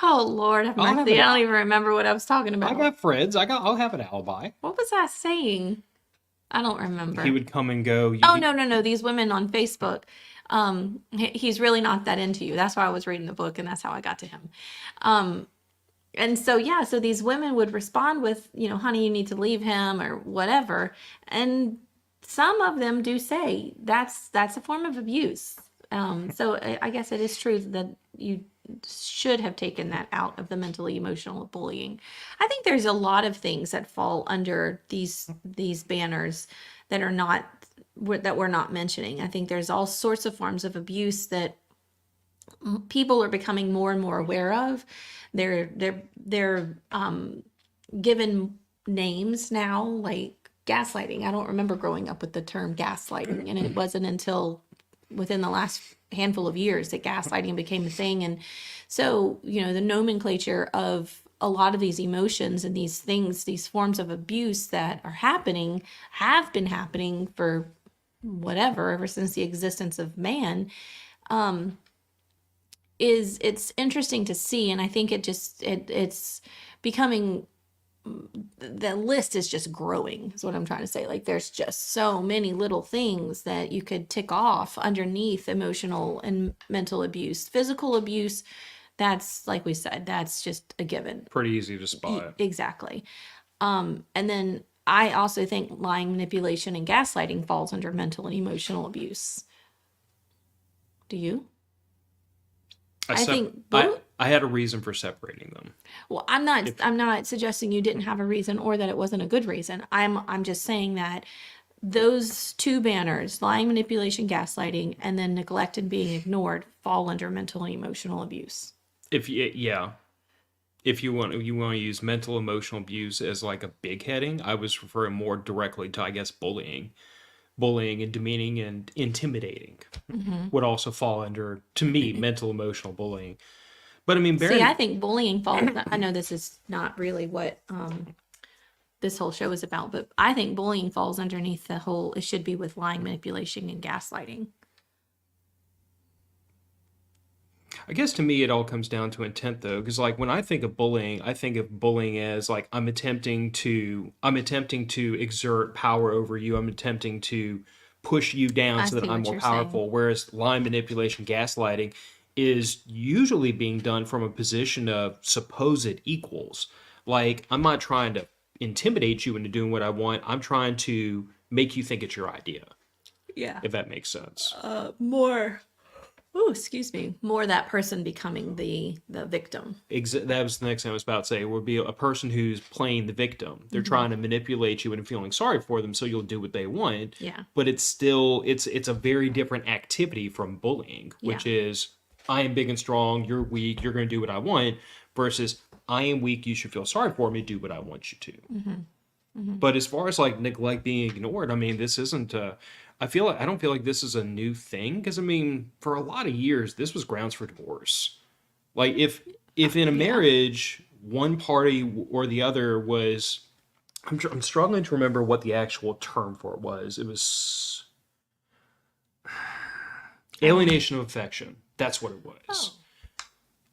Oh, Lord have mercy. I don't even remember what I was talking about. I got friends. I'll have an alibi. What was I saying? I don't remember. He would come and go. No. These women on Facebook. He's really not that into you. That's why I was reading the book, and that's how I got to him. And so, yeah, so these women would respond with, honey, you need to leave him or whatever. And some of them do say that's a form of abuse. So I guess it is true that you should have taken that out of the mentally emotional bullying. I think there's a lot of things that fall under these banners that we're not mentioning. I think there's all sorts of forms of abuse that people are becoming more and more aware of. They're given names now, like gaslighting. I don't remember growing up with the term gaslighting, and it wasn't until within the last handful of years that gaslighting became a thing. And so, the nomenclature of a lot of these emotions and these things, these forms of abuse that are happening, have been happening for whatever, ever since the existence of man, it's interesting to see. And I think it's becoming, the list is just growing, is what I'm trying to say. Like, there's just so many little things that you could tick off underneath emotional and mental abuse. Physical abuse, that's, like we said, that's just a given. Pretty easy to spot. Exactly. And then I also think lying, manipulation, and gaslighting falls under mental and emotional abuse. Do you? I think both. I had a reason for separating them. Well, I'm not suggesting you didn't have a reason or that it wasn't a good reason. I'm just saying that those two banners, lying, manipulation, gaslighting, and then neglect and being ignored, fall under mental and emotional abuse. If you want to use mental emotional abuse as like a big heading, I was referring more directly to, I guess, bullying and demeaning and intimidating would also fall under, to me, mental emotional bullying. But I mean, I think bullying falls. I know this is not really what this whole show is about, but I think bullying falls underneath the whole. It should be with lying, manipulation, and gaslighting. I guess to me it all comes down to intent though, because like when I think of bullying, I think of bullying as like I'm attempting to exert power over you. I'm attempting to push you down I so that see I'm what more you're saying. powerful. Whereas line manipulation, gaslighting is usually being done from a position of supposed equals. Like I'm not trying to intimidate you into doing what I want. I'm trying to make you think it's your idea, Yeah. if that makes sense. More. Oh, excuse me. More that person becoming the victim. That was the next thing I was about to say. Would be a person who's playing the victim. They're Hmm. trying to manipulate you into feeling sorry for them, so you'll do what they want. Yeah. But it's still it's a very different activity from bullying, Yeah. which is I am big and strong, you're weak, you're going to do what I want, versus I am weak, you should feel sorry for me, do what I want you to. Hmm. Hmm. But as far as like neglect being ignored, I mean, this isn't. I don't feel like this is a new thing because I mean, for a lot of years, this was grounds for divorce. Like if in a Yeah. marriage one party or the other was, I'm struggling to remember what the actual term for it was. It was Um. alienation of affection. That's what it Oh, was.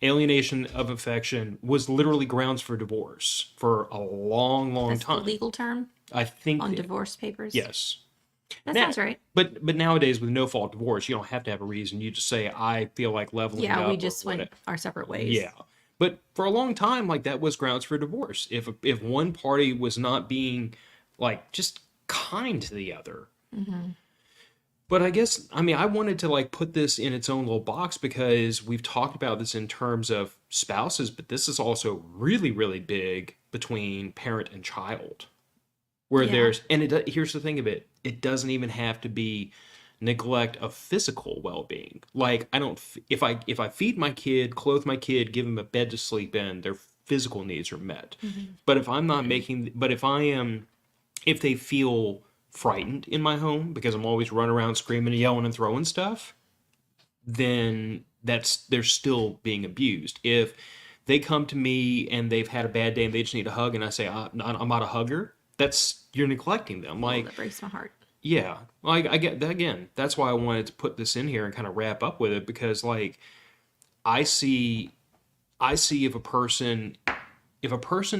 Alienation of affection was literally grounds for divorce for a long, long that's the time. legal term I think on divorce papers. yes. That Now, sounds right. but nowadays with no fault divorce, you don't have to have a reason. You just say I feel like leveling Yeah, we up or just what. went our separate ways. Yeah. But for a long time, like that was grounds for divorce. If one party was not being like just kind to the other. Hmm. But I guess I mean I wanted to like put this in its own little box because we've talked about this in terms of spouses, but this is also really, really big between parent and child. Where Yeah. here's the thing of it, it doesn't even have to be neglect of physical well-being. Like I don't if I feed my kid, clothe my kid, give them a bed to sleep in, their physical needs are met. Hmm. But if I'm not making but if they feel frightened in my home because I'm always running around screaming and yelling and throwing stuff, then they're still being abused. If they come to me and they've had a bad day and they just need a hug and I say I'm not a hugger, that's you're neglecting them. Oh, Like that breaks my heart. yeah, like I get that again. That's why I wanted to put this in here and kind of wrap up with it because like I see I see if a person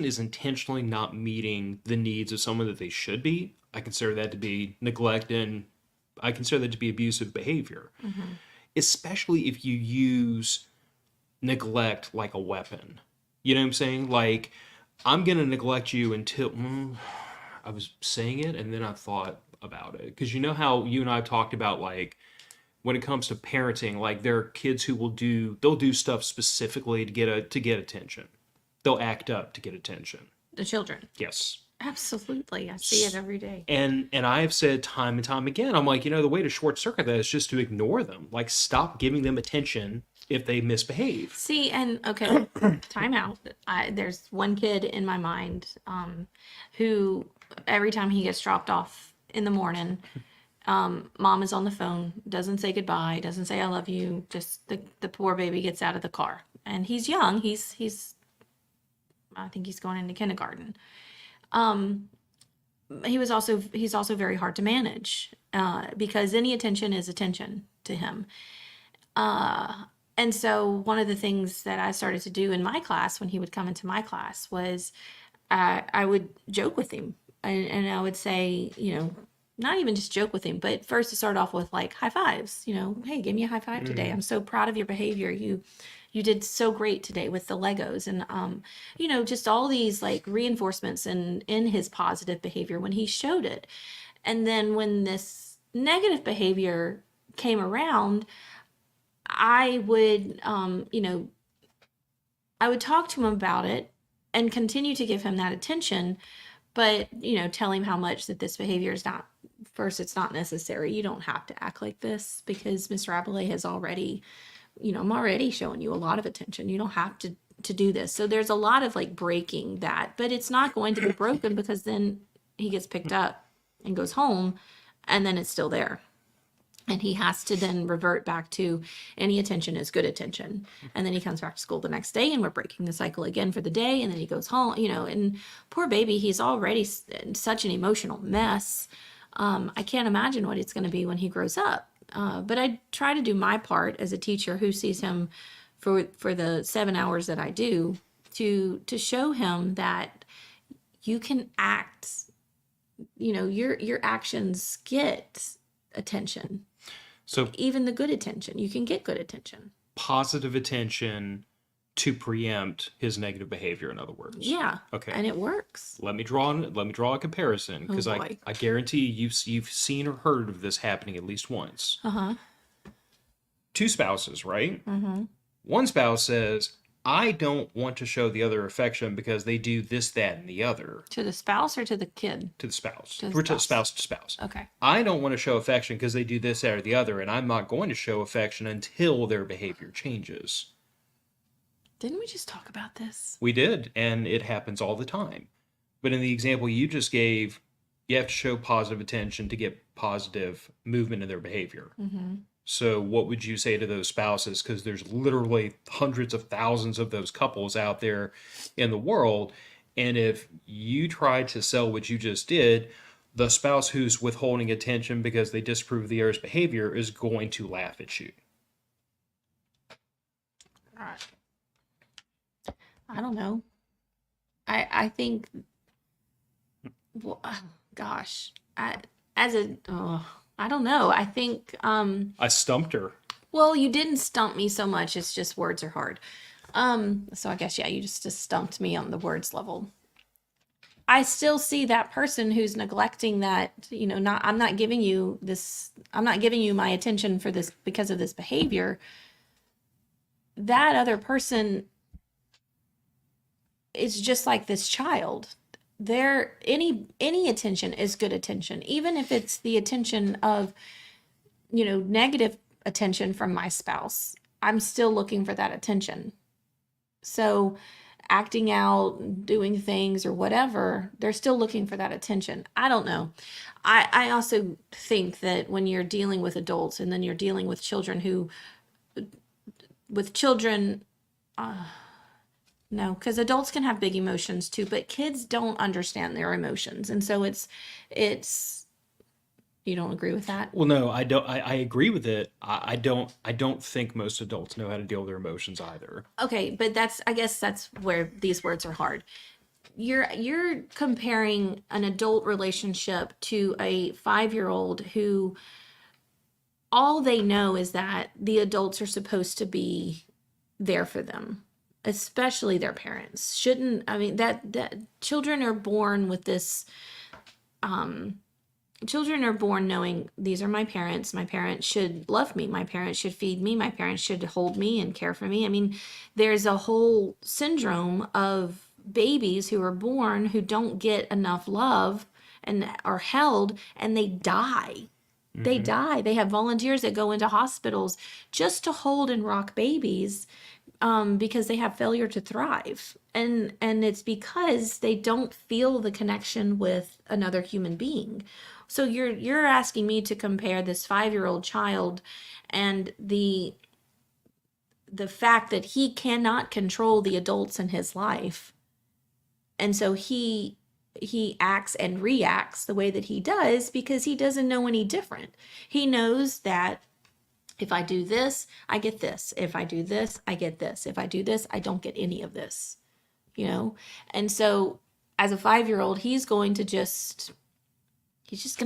is intentionally not meeting the needs of someone that they should be, I consider that to be neglect and I consider that to be abusive behavior. Hmm. Especially if you use neglect like a weapon. You know what I'm saying? Like I'm gonna neglect you until I was saying it and then I thought about it because you know how you and I have talked about like when it comes to parenting, like there are kids who they'll do stuff specifically to get attention. They'll act up to get attention. The children. Yes. Absolutely. I see it every day. And I've said time and time again, I'm like, the way to short circuit that is just to ignore them. Like stop giving them attention if they misbehave. See, and okay, time out. There's one kid in my mind who every time he gets dropped off in the morning, mom is on the phone, doesn't say goodbye, doesn't say I love you, just the poor baby gets out of the car. And he's young. He's I think he's going into kindergarten. Um, he's also very hard to manage because any attention is attention to him. And so one of the things that I started to do in my class when he would come into my class was I would joke with him and I would say, not even just joke with him, but first to start off with like high fives, hey, give me a high five today. I'm so proud of your behavior. You did so great today with the Legos and just all these like reinforcements in his positive behavior when he showed it. And then when this negative behavior came around, I would I would talk to him about it and continue to give him that attention, but tell him how much that this behavior is not first, it's not necessary. You don't have to act like this because Miss Rabelais has already, I'm already showing you a lot of attention. You don't have to do this. So there's a lot of like breaking that, but it's not going to be broken because then he gets picked up and goes home and then it's still there. And he has to then revert back to any attention is good attention. And then he comes back to school the next day and we're breaking the cycle again for the day. And then he goes home, and poor baby, he's already such an emotional mess. I can't imagine what it's going to be when he grows up. But I try to do my part as a teacher who sees him for the 7 hours that I do to show him that you can act, your actions get attention, So even the good attention. You can get good attention. positive attention to preempt his negative behavior, in other words. Yeah. Okay. And it works. Let me draw a comparison, Oh because boy. I guarantee you've seen or heard of this happening at least once. Uh-huh. Two spouses, right? Mm-hmm. One spouse says, I don't want to show the other affection because they do this, that, and the other. To the spouse or to the kid? To the spouse. To the We're spouse. spouse to spouse. Okay. I don't want to show affection because they do this, that, or the other, and I'm not going to show affection until their behavior changes. Didn't we just talk about this? We did, and it happens all the time. But in the example you just gave, you have to show positive attention to get positive movement in their behavior. Mm-hmm. So what would you say to those spouses? Because there's literally hundreds of thousands of those couples out there in the world. And if you try to sell what you just did, the spouse who's withholding attention because they disapprove of the other's behavior is going to laugh at you. I don't know. I think, well, gosh, I don't know. I think, I stumped her. well, you didn't stump me so much. It's just words are hard. So I guess, yeah, you just stumped me on the words level. I still see that person who's neglecting that, I'm not giving you my attention for this because of this behavior. That other person is just like this child. Any attention is good attention, even if it's the attention of, negative attention from my spouse. I'm still looking for that attention. So acting out, doing things or whatever, they're still looking for that attention. I don't know. I also think that when you're dealing with adults and then you're dealing with children no, because adults can have big emotions too, but kids don't understand their emotions. And so it's, you don't agree with that? Well, no, I don't. I agree with it. I don't think most adults know how to deal with their emotions either. Okay, but I guess that's where these words are hard. You're comparing an adult relationship to a 5-year-old who all they know is that the adults are supposed to be there for them, especially their parents. That children are born with this, children are born knowing these are my parents. My parents should love me. My parents should feed me. My parents should hold me and care for me. There's a whole syndrome of babies who are born who don't get enough love and are held, and they die. They die. They have volunteers that go into hospitals just to hold and rock babies, because they have failure to thrive. And it's because they don't feel the connection with another human being. So you're asking me to compare this 5-year-old child and the fact that he cannot control the adults in his life. And so he acts and reacts the way that he does because he doesn't know any different. He knows that if I do this, I get this. If I do this, I get this. If I do this, I don't get any of this. And so as a 5-year-old, he's just going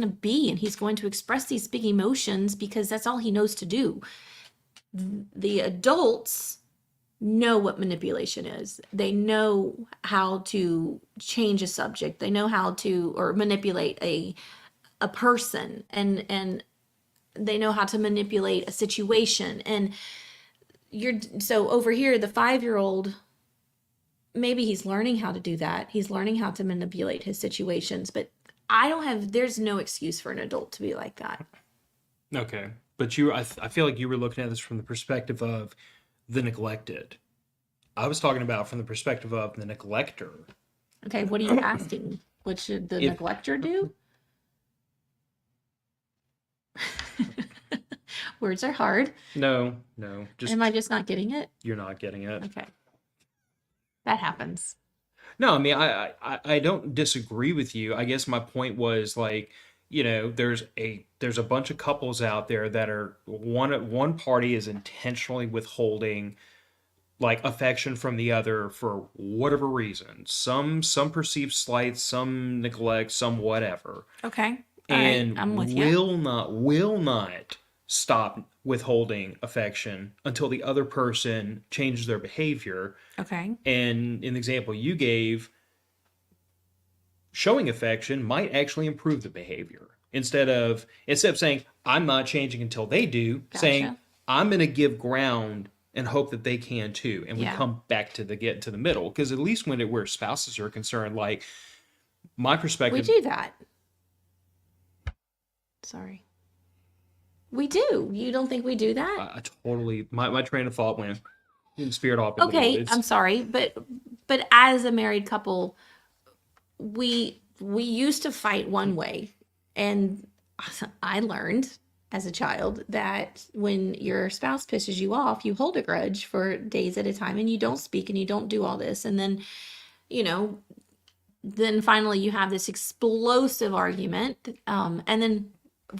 to be, and he's going to express these big emotions because that's all he knows to do. The adults know what manipulation is. They know how to change a subject. They know how to, or manipulate a person, and they know how to manipulate a situation. And so over here, the 5-year-old, maybe he's learning how to do that. He's learning how to manipulate his situations, but there's no excuse for an adult to be like that. Okay. But I feel like you were looking at this from the perspective of the neglected. I was talking about from the perspective of the neglector. Okay, what are you asking? What should the neglector do? Words are hard. No. Am I just not getting it? You're not getting it. Okay. That happens. No, I don't disagree with you. I guess my point was there's a bunch of couples out there that are one party is intentionally withholding like affection from the other for whatever reason. Some perceived slight, some neglect, some whatever. Okay. All right. And I'm with you. will not stop withholding affection until the other person changes their behavior. Okay. And in the example you gave, showing affection might actually improve the behavior. Instead of saying, I'm not changing until they do, saying, Gotcha. I'm going to give ground and hope that they can too. And we Yeah. come back to the get to the middle. Because at least where spouses are concerned, like my We perspective, do that. Sorry. We do. You don't think we do that? I totally, my train of thought went and speared off into the Okay, I'm woods. sorry, but as a married couple, we used to fight one way, and I learned as a child that when your spouse pisses you off, you hold a grudge for days at a time and you don't speak and you don't do all this, and then, you know, then finally you have this explosive argument, and then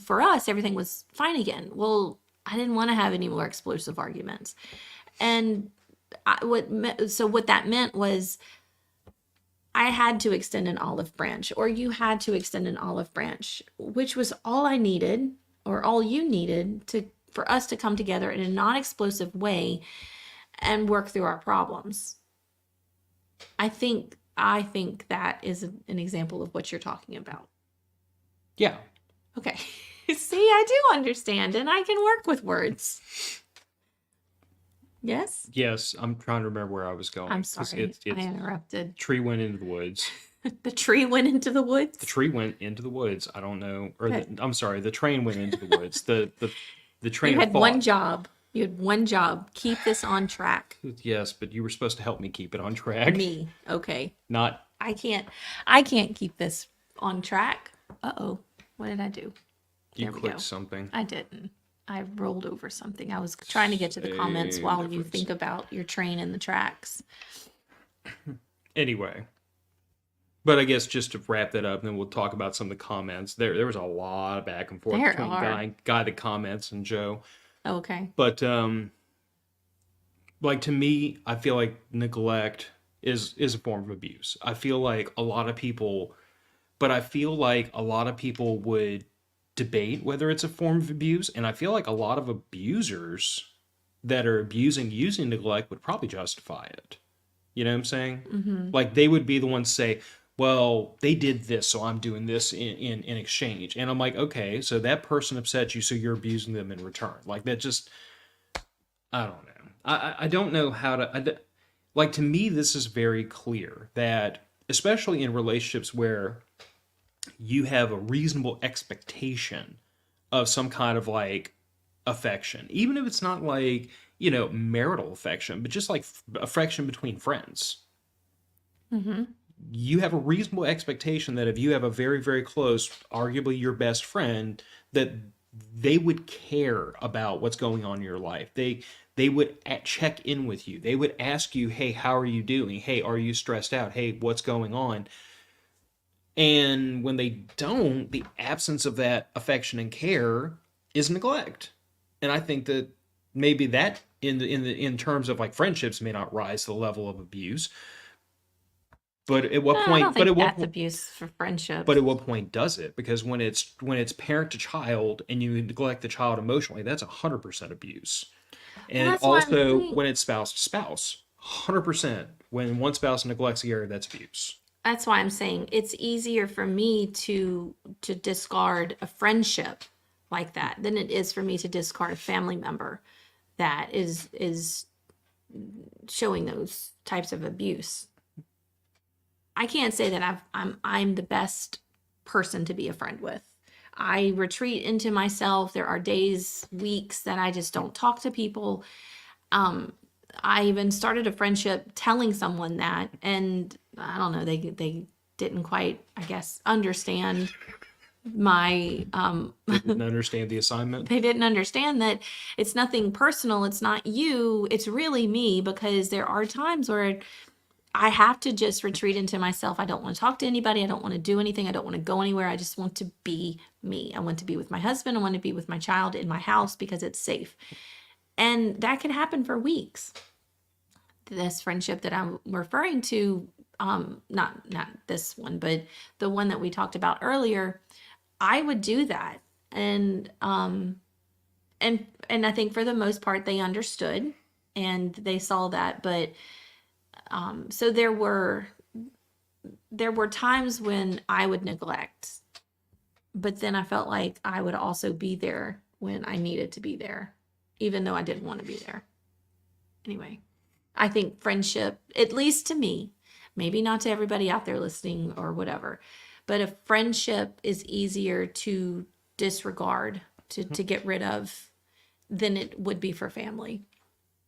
for us everything was fine again. Well, I didn't want to have any more explosive arguments, and what that meant was I had to extend an olive branch, or you had to extend an olive branch, which was all I needed, or all you needed to for us to come together in a non-explosive way and work through our problems. I think that is an example of what you're talking about. Yeah. Okay. See, I do understand and I can work with words. Yes? Yes, I'm trying to remember where I was going. I'm 'Cause sorry. I it's interrupted. tree went into the woods. The tree went into the The woods. tree went into the woods. I don't know, or Okay. I'm sorry, the train went into the woods. The train You of had one thought. job. You had one job. Keep this on track. Yes, but you were supposed to help me keep it on track, Me. Okay. not I can't keep this on track. Uh-oh. What did I do? you There we clicked go. something. I didn't. I rolled over something. I was trying to get to the comments Same while you difference. think about your train and the tracks. Anyway, but I guess just to wrap that up, and then we'll talk about some of the comments. There was a lot of back and forth There between are. guy that comments and Joe. Okay. But like to me, I feel like neglect is a form of abuse. I feel like a lot of people, but I feel like a lot of people would debate whether it's a form of abuse, and I feel like a lot of abusers that are abusing using neglect would probably justify it. You know what I'm saying? Mm-hmm. Like they would be the ones to say, well, they did this, so I'm doing this in exchange. And I'm like, okay, so that person upset you, so you're abusing them in return. Like that just, I don't know. I don't know how to, like to me, this is very clear that, especially in relationships where you have a reasonable expectation of some kind of like affection, even if it's not like, marital affection, but just like affection between friends. Mm-hmm. You have a reasonable expectation that if you have a very, very close, arguably your best friend, that they would care about what's going on in your life. They would check in with you. They would ask you, "Hey, how are you doing? Hey, are you stressed out? Hey, what's going on?" And when they don't, the absence of that affection and care is neglect. And I think that maybe that in terms of like friendships may not rise to the level of abuse, but at what I don't point? But think at what that's point? abuse for But friendships. at what point does it? Because when it's parent to child and you neglect the child emotionally, that's 100% abuse. Well, And that's why I'm also saying. when it's spouse to spouse, 100%. When one spouse neglects the other, that's abuse. That's why I'm saying it's easier for me to discard a friendship like that than it is for me to discard a family member that is showing those types of abuse. I can't say that I'm the best person to be a friend with. I retreat into myself. There are days, weeks that I just don't talk to people. Um, I even started a friendship telling someone that, and I don't know, they didn't quite, I guess, understand my Didn't understand the assignment. they didn't understand that it's nothing personal, it's not you, it's really me, because there are times where I have to just retreat into myself. I don't want to talk to anybody. I don't want to do anything. I don't want to go anywhere. I just want to be me. I want to be with my husband. I want to be with my child in my house because it's safe. And that can happen for weeks. this friendship that I'm referring to, not this one, but the one that we talked about earlier, I would do that. And and I think for the most part they understood and they saw that. But so there were times when I would neglect, but then I felt like I would also be there when I needed to be there, even though I didn't want to be there. Anyway, I think friendship, at least to me, maybe not to everybody out there listening or whatever, but a friendship is easier to disregard, to get rid of than it would be for family.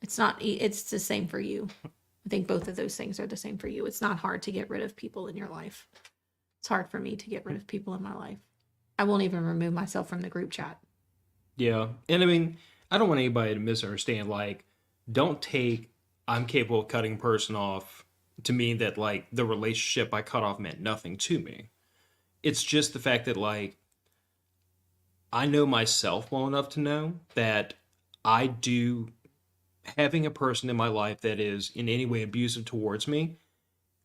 It's not, it's the same for you. I think both of those things are the same for you. It's not hard to get rid of people in your life. It's hard for me to get rid of people in my life. I won't even remove myself from the group chat. Yeah. And I mean, I don't want anybody to misunderstand. Like, don't take I'm capable of cutting a person off to mean that, like, the relationship I cut off meant nothing to me. It's just the fact that, like, I know myself well enough to know that I do having a person in my life that is in any way abusive towards me,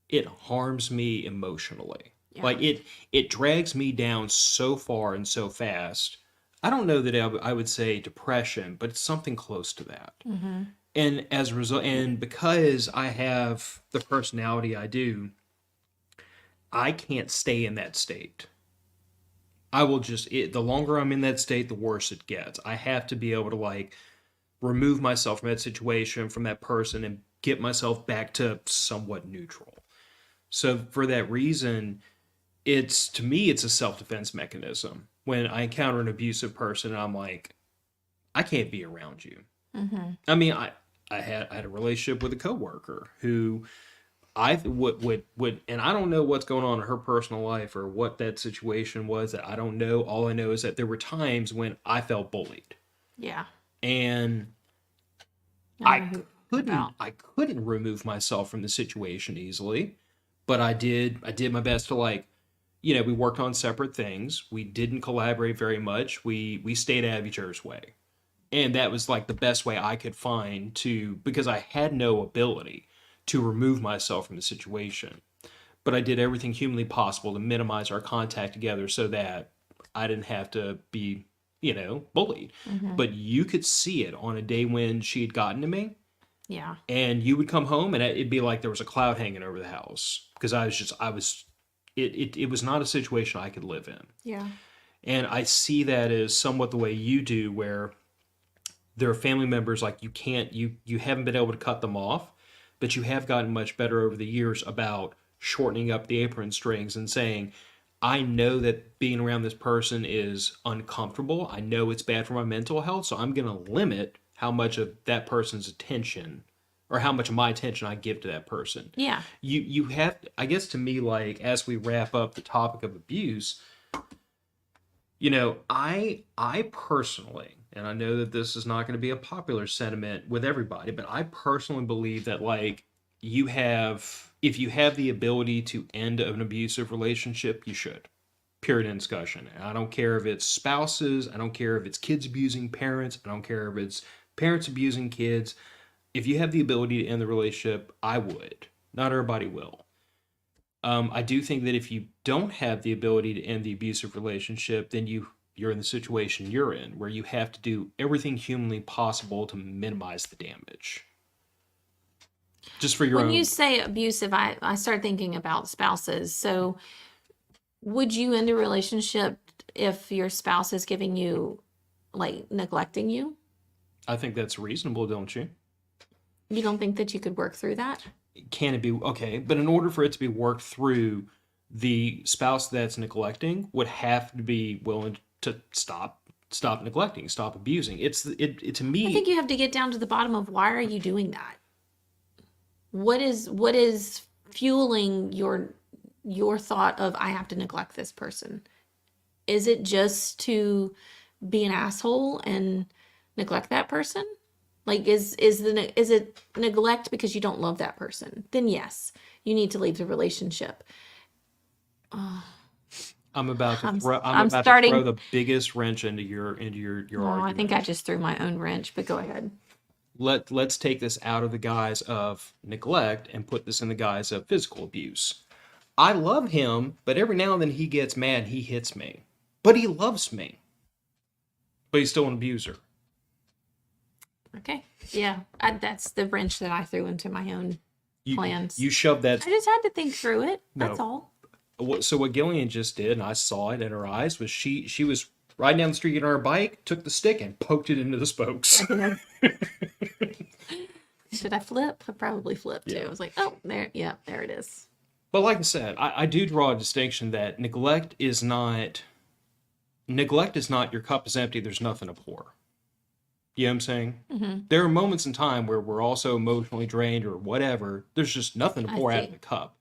it harms me emotionally. Yeah. Like it drags me down so far and so fast. I don't know that I would say depression, but it's something close to that. Mm-hmm. And as a result, and because I have the personality I do, I can't stay in that state. I will just, the longer I'm in that state, the worse it gets. I have to be able to, like, remove myself from that situation, from that person, and get myself back to somewhat neutral. So for that reason, to me, it's a self-defense mechanism. When I encounter an abusive person, I'm like, I can't be around you. Mm-hmm. I mean, I had a relationship with a coworker who I would, and I don't know what's going on in her personal life or what that situation was. That I don't know. All I know is that there were times when I felt bullied, Yeah. and I know who about. I couldn't remove myself from the situation easily, but I did. I did my best to, like, we worked on separate things. We didn't collaborate very much. We stayed out of each other's way, and that was like the best way I could find to, because I had no ability to remove myself from the situation. But I did everything humanly possible to minimize our contact together so that I didn't have to be, bullied. Mm-hmm. But you could see it on a day when she had gotten to me, Yeah. and you would come home and it'd be like there was a cloud hanging over the house because it was not a situation I could live in. Yeah. And I see that as somewhat the way you do, where there are family members, like, you haven't been able to cut them off, but you have gotten much better over the years about shortening up the apron strings and saying, I know that being around this person is uncomfortable. I know it's bad for my mental health, so I'm going to limit how much of that person's attention or how much of my attention I give to that person. Yeah. You have, I guess, to me, like, as we wrap up the topic of abuse, I personally, and I know that this is not going to be a popular sentiment with everybody, but I personally believe that, like, if you have the ability to end an abusive relationship, you should. Period, in discussion. And I don't care if it's spouses, I don't care if it's kids abusing parents, I don't care if it's parents abusing kids. If you have the ability to end the relationship, I would. Not everybody will. I do think that if you don't have the ability to end the abusive relationship, then you're in the situation you're in, where you have to do everything humanly possible to minimize the damage. Just for your own. When you say abusive, I start thinking about spouses. So would you end a relationship if your spouse is giving you, like, neglecting you? I think that's reasonable, don't you? You don't think that you could work through that? Can it be okay? But in order for it to be worked through, the spouse that's neglecting would have to be willing to stop neglecting, stop abusing. It to me. I think you have to get down to the bottom of why are you doing that? What is fueling your thought of I have to neglect this person? Is it just to be an asshole and neglect that person? Like, is it neglect because you don't love that person? Then yes, you need to leave the relationship. I'm about to I'm throw starting. the biggest wrench into your No, I argument. think I just threw my own wrench, but go ahead. let's take this out of the guise of neglect and put this in the guise of physical abuse. I love him, but every now and then he gets mad, he hits me. But he loves me. But he's still an abuser. Okay. Yeah. That's the wrench that I threw into my own plans. You shoved that. I just had to think through it. That's No. all. So what Gillian just did, and I saw it in her eyes, was she was riding down the street on her bike, took the stick and poked it into the spokes. I did. Should I flip? I probably flipped too. Yeah. I was like, oh, there. Yeah, there it is. But like I said, I do draw a distinction that neglect is not your cup is empty, there's nothing to pour. You know what I'm saying? Mm-hmm. There are moments in time where we're also emotionally drained or whatever. There's just nothing to pour out of the cup.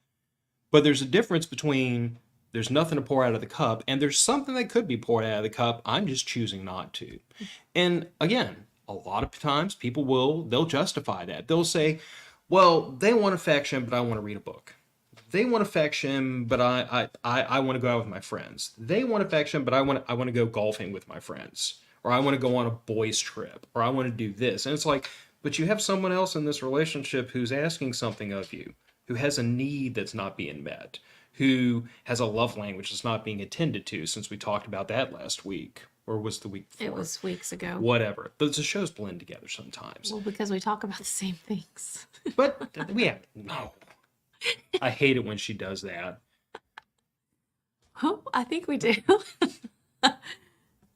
But there's a difference between there's nothing to pour out of the cup and there's something that could be poured out of the cup. I'm just choosing not to. And again, a lot of times they'll justify that. They'll say, well, they want affection, but I want to read a book. They want affection, but I want to go out with my friends. They want affection, but I want to go golfing with my friends. Or I want to go on a boys trip. Or I want to do this. And it's like, but you have someone else in this relationship who's asking something of you, who has a need that's not being met, who has a love language that's not being attended to, since we talked about that last week. Or was the week before? It was weeks ago. Whatever. The shows blend together sometimes. Well, because we talk about the same things. But no. I hate it when she does that. Oh, I think we do.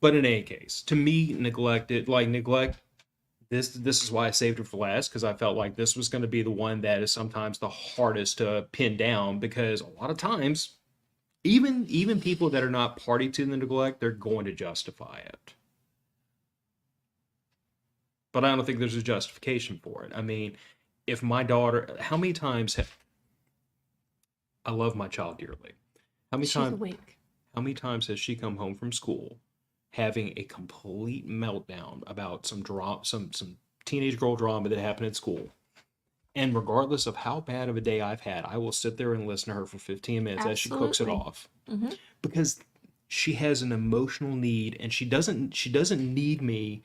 But in any case, to me, neglect, this is why I saved it for last, because I felt like this was going to be the one that is sometimes the hardest to pin down, because a lot of times, even people that are not party to the neglect, they're going to justify it. But I don't think there's a justification for it. I mean, if my daughter, how many times I love my child dearly. She's awake. How many times has she come home from school having a complete meltdown about some teenage girl drama that happened at school? And regardless of how bad of a day I've had, I will sit there and listen to her for 15 minutes as she cooks it off. Mm-hmm. Because she has an emotional need, and she doesn't need me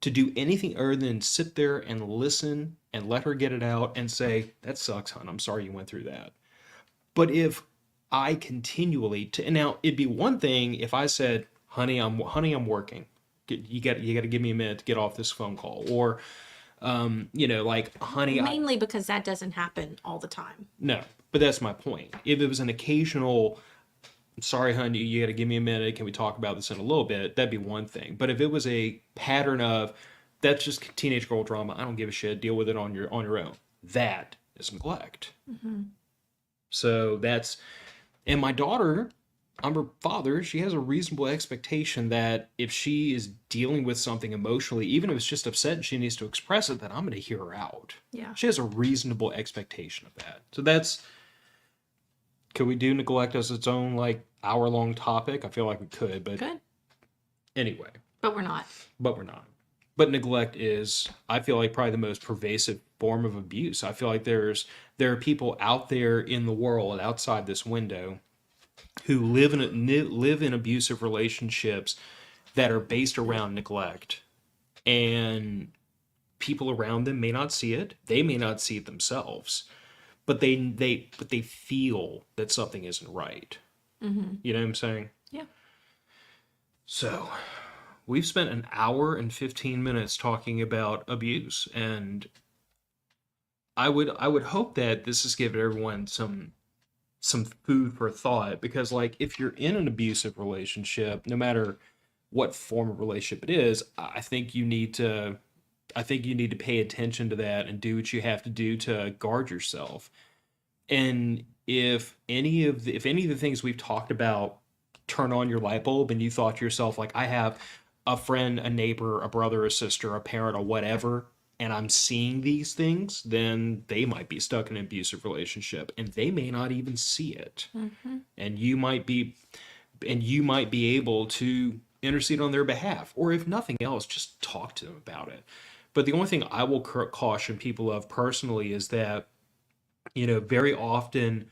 to do anything other than sit there and listen and let her get it out and say, that sucks, hon. I'm sorry you went through that. But if I continually now it'd be one thing if I said, honey, I'm working. You got to give me a minute to get off this phone call. Or, like, honey. Mainly because that doesn't happen all the time. No, but that's my point. If it was an occasional, sorry, honey, you got to give me a minute. Can we talk about this in a little bit? That'd be one thing. But if it was a pattern of, that's just teenage girl drama, I don't give a shit, deal with it on your own. That is neglect. Mm-hmm. So and my daughter, I'm her father, she has a reasonable expectation that if she is dealing with something emotionally, even if it's just upset and she needs to express it, that I'm going to hear her out. Yeah. She has a reasonable expectation of that. So could we do neglect as its own, like, hour-long topic? I feel like we could, but Good. Anyway. But we're not. But neglect is, I feel like, probably the most pervasive form of abuse. I feel like there are people out there in the world outside this window who live in abusive relationships that are based around neglect, and people around them may not see it. They may not see it themselves, but they feel that something isn't right. Mm-hmm. You know what I'm saying? Yeah. So we've spent an hour and 15 minutes talking about abuse, and I would hope that this has given everyone some food for thought, because, like, if you're in an abusive relationship, no matter what form of relationship it is, I think you need to pay attention to that and do what you have to do to guard yourself. And if any of the things we've talked about turn on your light bulb and you thought to yourself, like, I have a friend, a neighbor, a brother, a sister, a parent, or whatever, and I'm seeing these things, then they might be stuck in an abusive relationship and they may not even see it. Mm-hmm. And you might be able to intercede on their behalf, or if nothing else, just talk to them about it. But the only thing I will caution people of personally is that, very often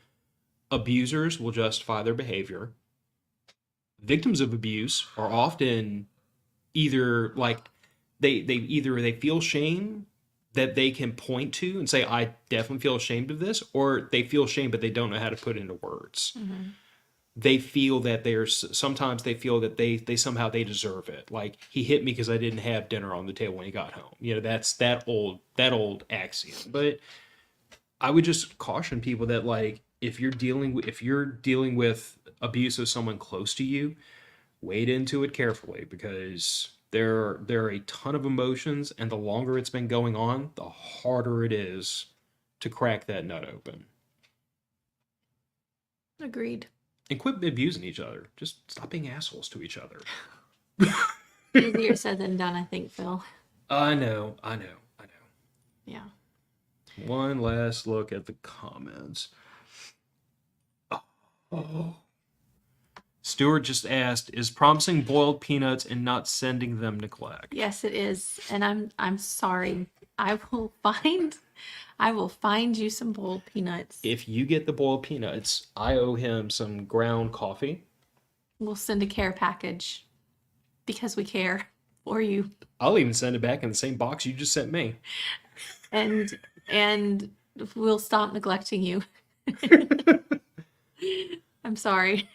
abusers will justify their behavior. Victims of abuse are often either, like, they feel shame that they can point to and say, I definitely feel ashamed of this, or they feel ashamed, but they don't know how to put it into words. They feel that sometimes they feel that they somehow they deserve it. Like, he hit me because I didn't have dinner on the table when he got home. That's that old axiom. But I would just caution people that, like, if you're dealing with abuse of someone close to you, wade into it carefully, because there are a ton of emotions, and the longer it's been going on, the harder it is to crack that nut open. Agreed. And quit abusing each other. Just stop being assholes to each other. Easier said than done, I think, Phil. I know. Yeah. One last look at the comments. Oh. Stuart just asked, is promising boiled peanuts and not sending them neglect? Yes, it is. And I'm sorry. I will find you some boiled peanuts. If you get the boiled peanuts, I owe him some ground coffee. We'll send a care package because we care for you. I'll even send it back in the same box you just sent me. And we'll stop neglecting you. I'm sorry.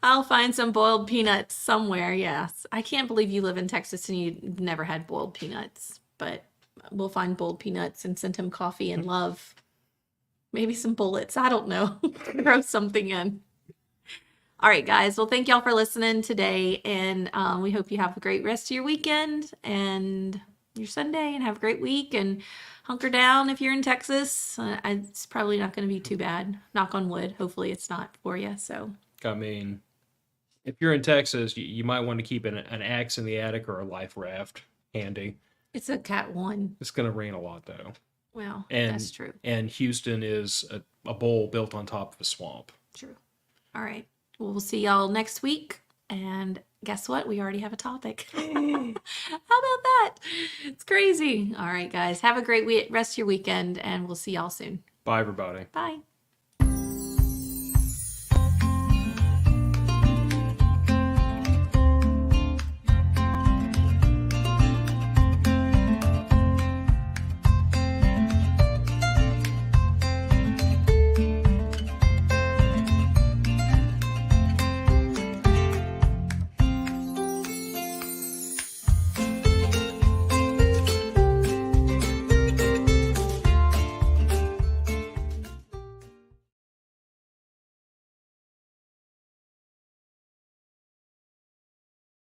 I'll find some boiled peanuts somewhere. Yes. I can't believe you live in Texas and you never had boiled peanuts, but we'll find boiled peanuts and send him coffee and love. Maybe some bullets. I don't know. Throw something in. All right, guys. Well, thank y'all for listening today. And we hope you have a great rest of your weekend and your Sunday, and have a great week, and hunker down if you're in Texas. It's probably not going to be too bad. Knock on wood. Hopefully it's not for you. So, I mean, if you're in Texas, you might want to keep an axe in the attic or a life raft handy. it's a Cat 1. It's going to rain a lot, though. Well, And that's true. And Houston is a bowl built on top of a swamp. True. All right. Well, we'll see y'all next week. And guess what? We already have a topic. How about that? It's crazy. All right, guys. Have a great rest of your weekend, and we'll see y'all soon. Bye, everybody. Bye.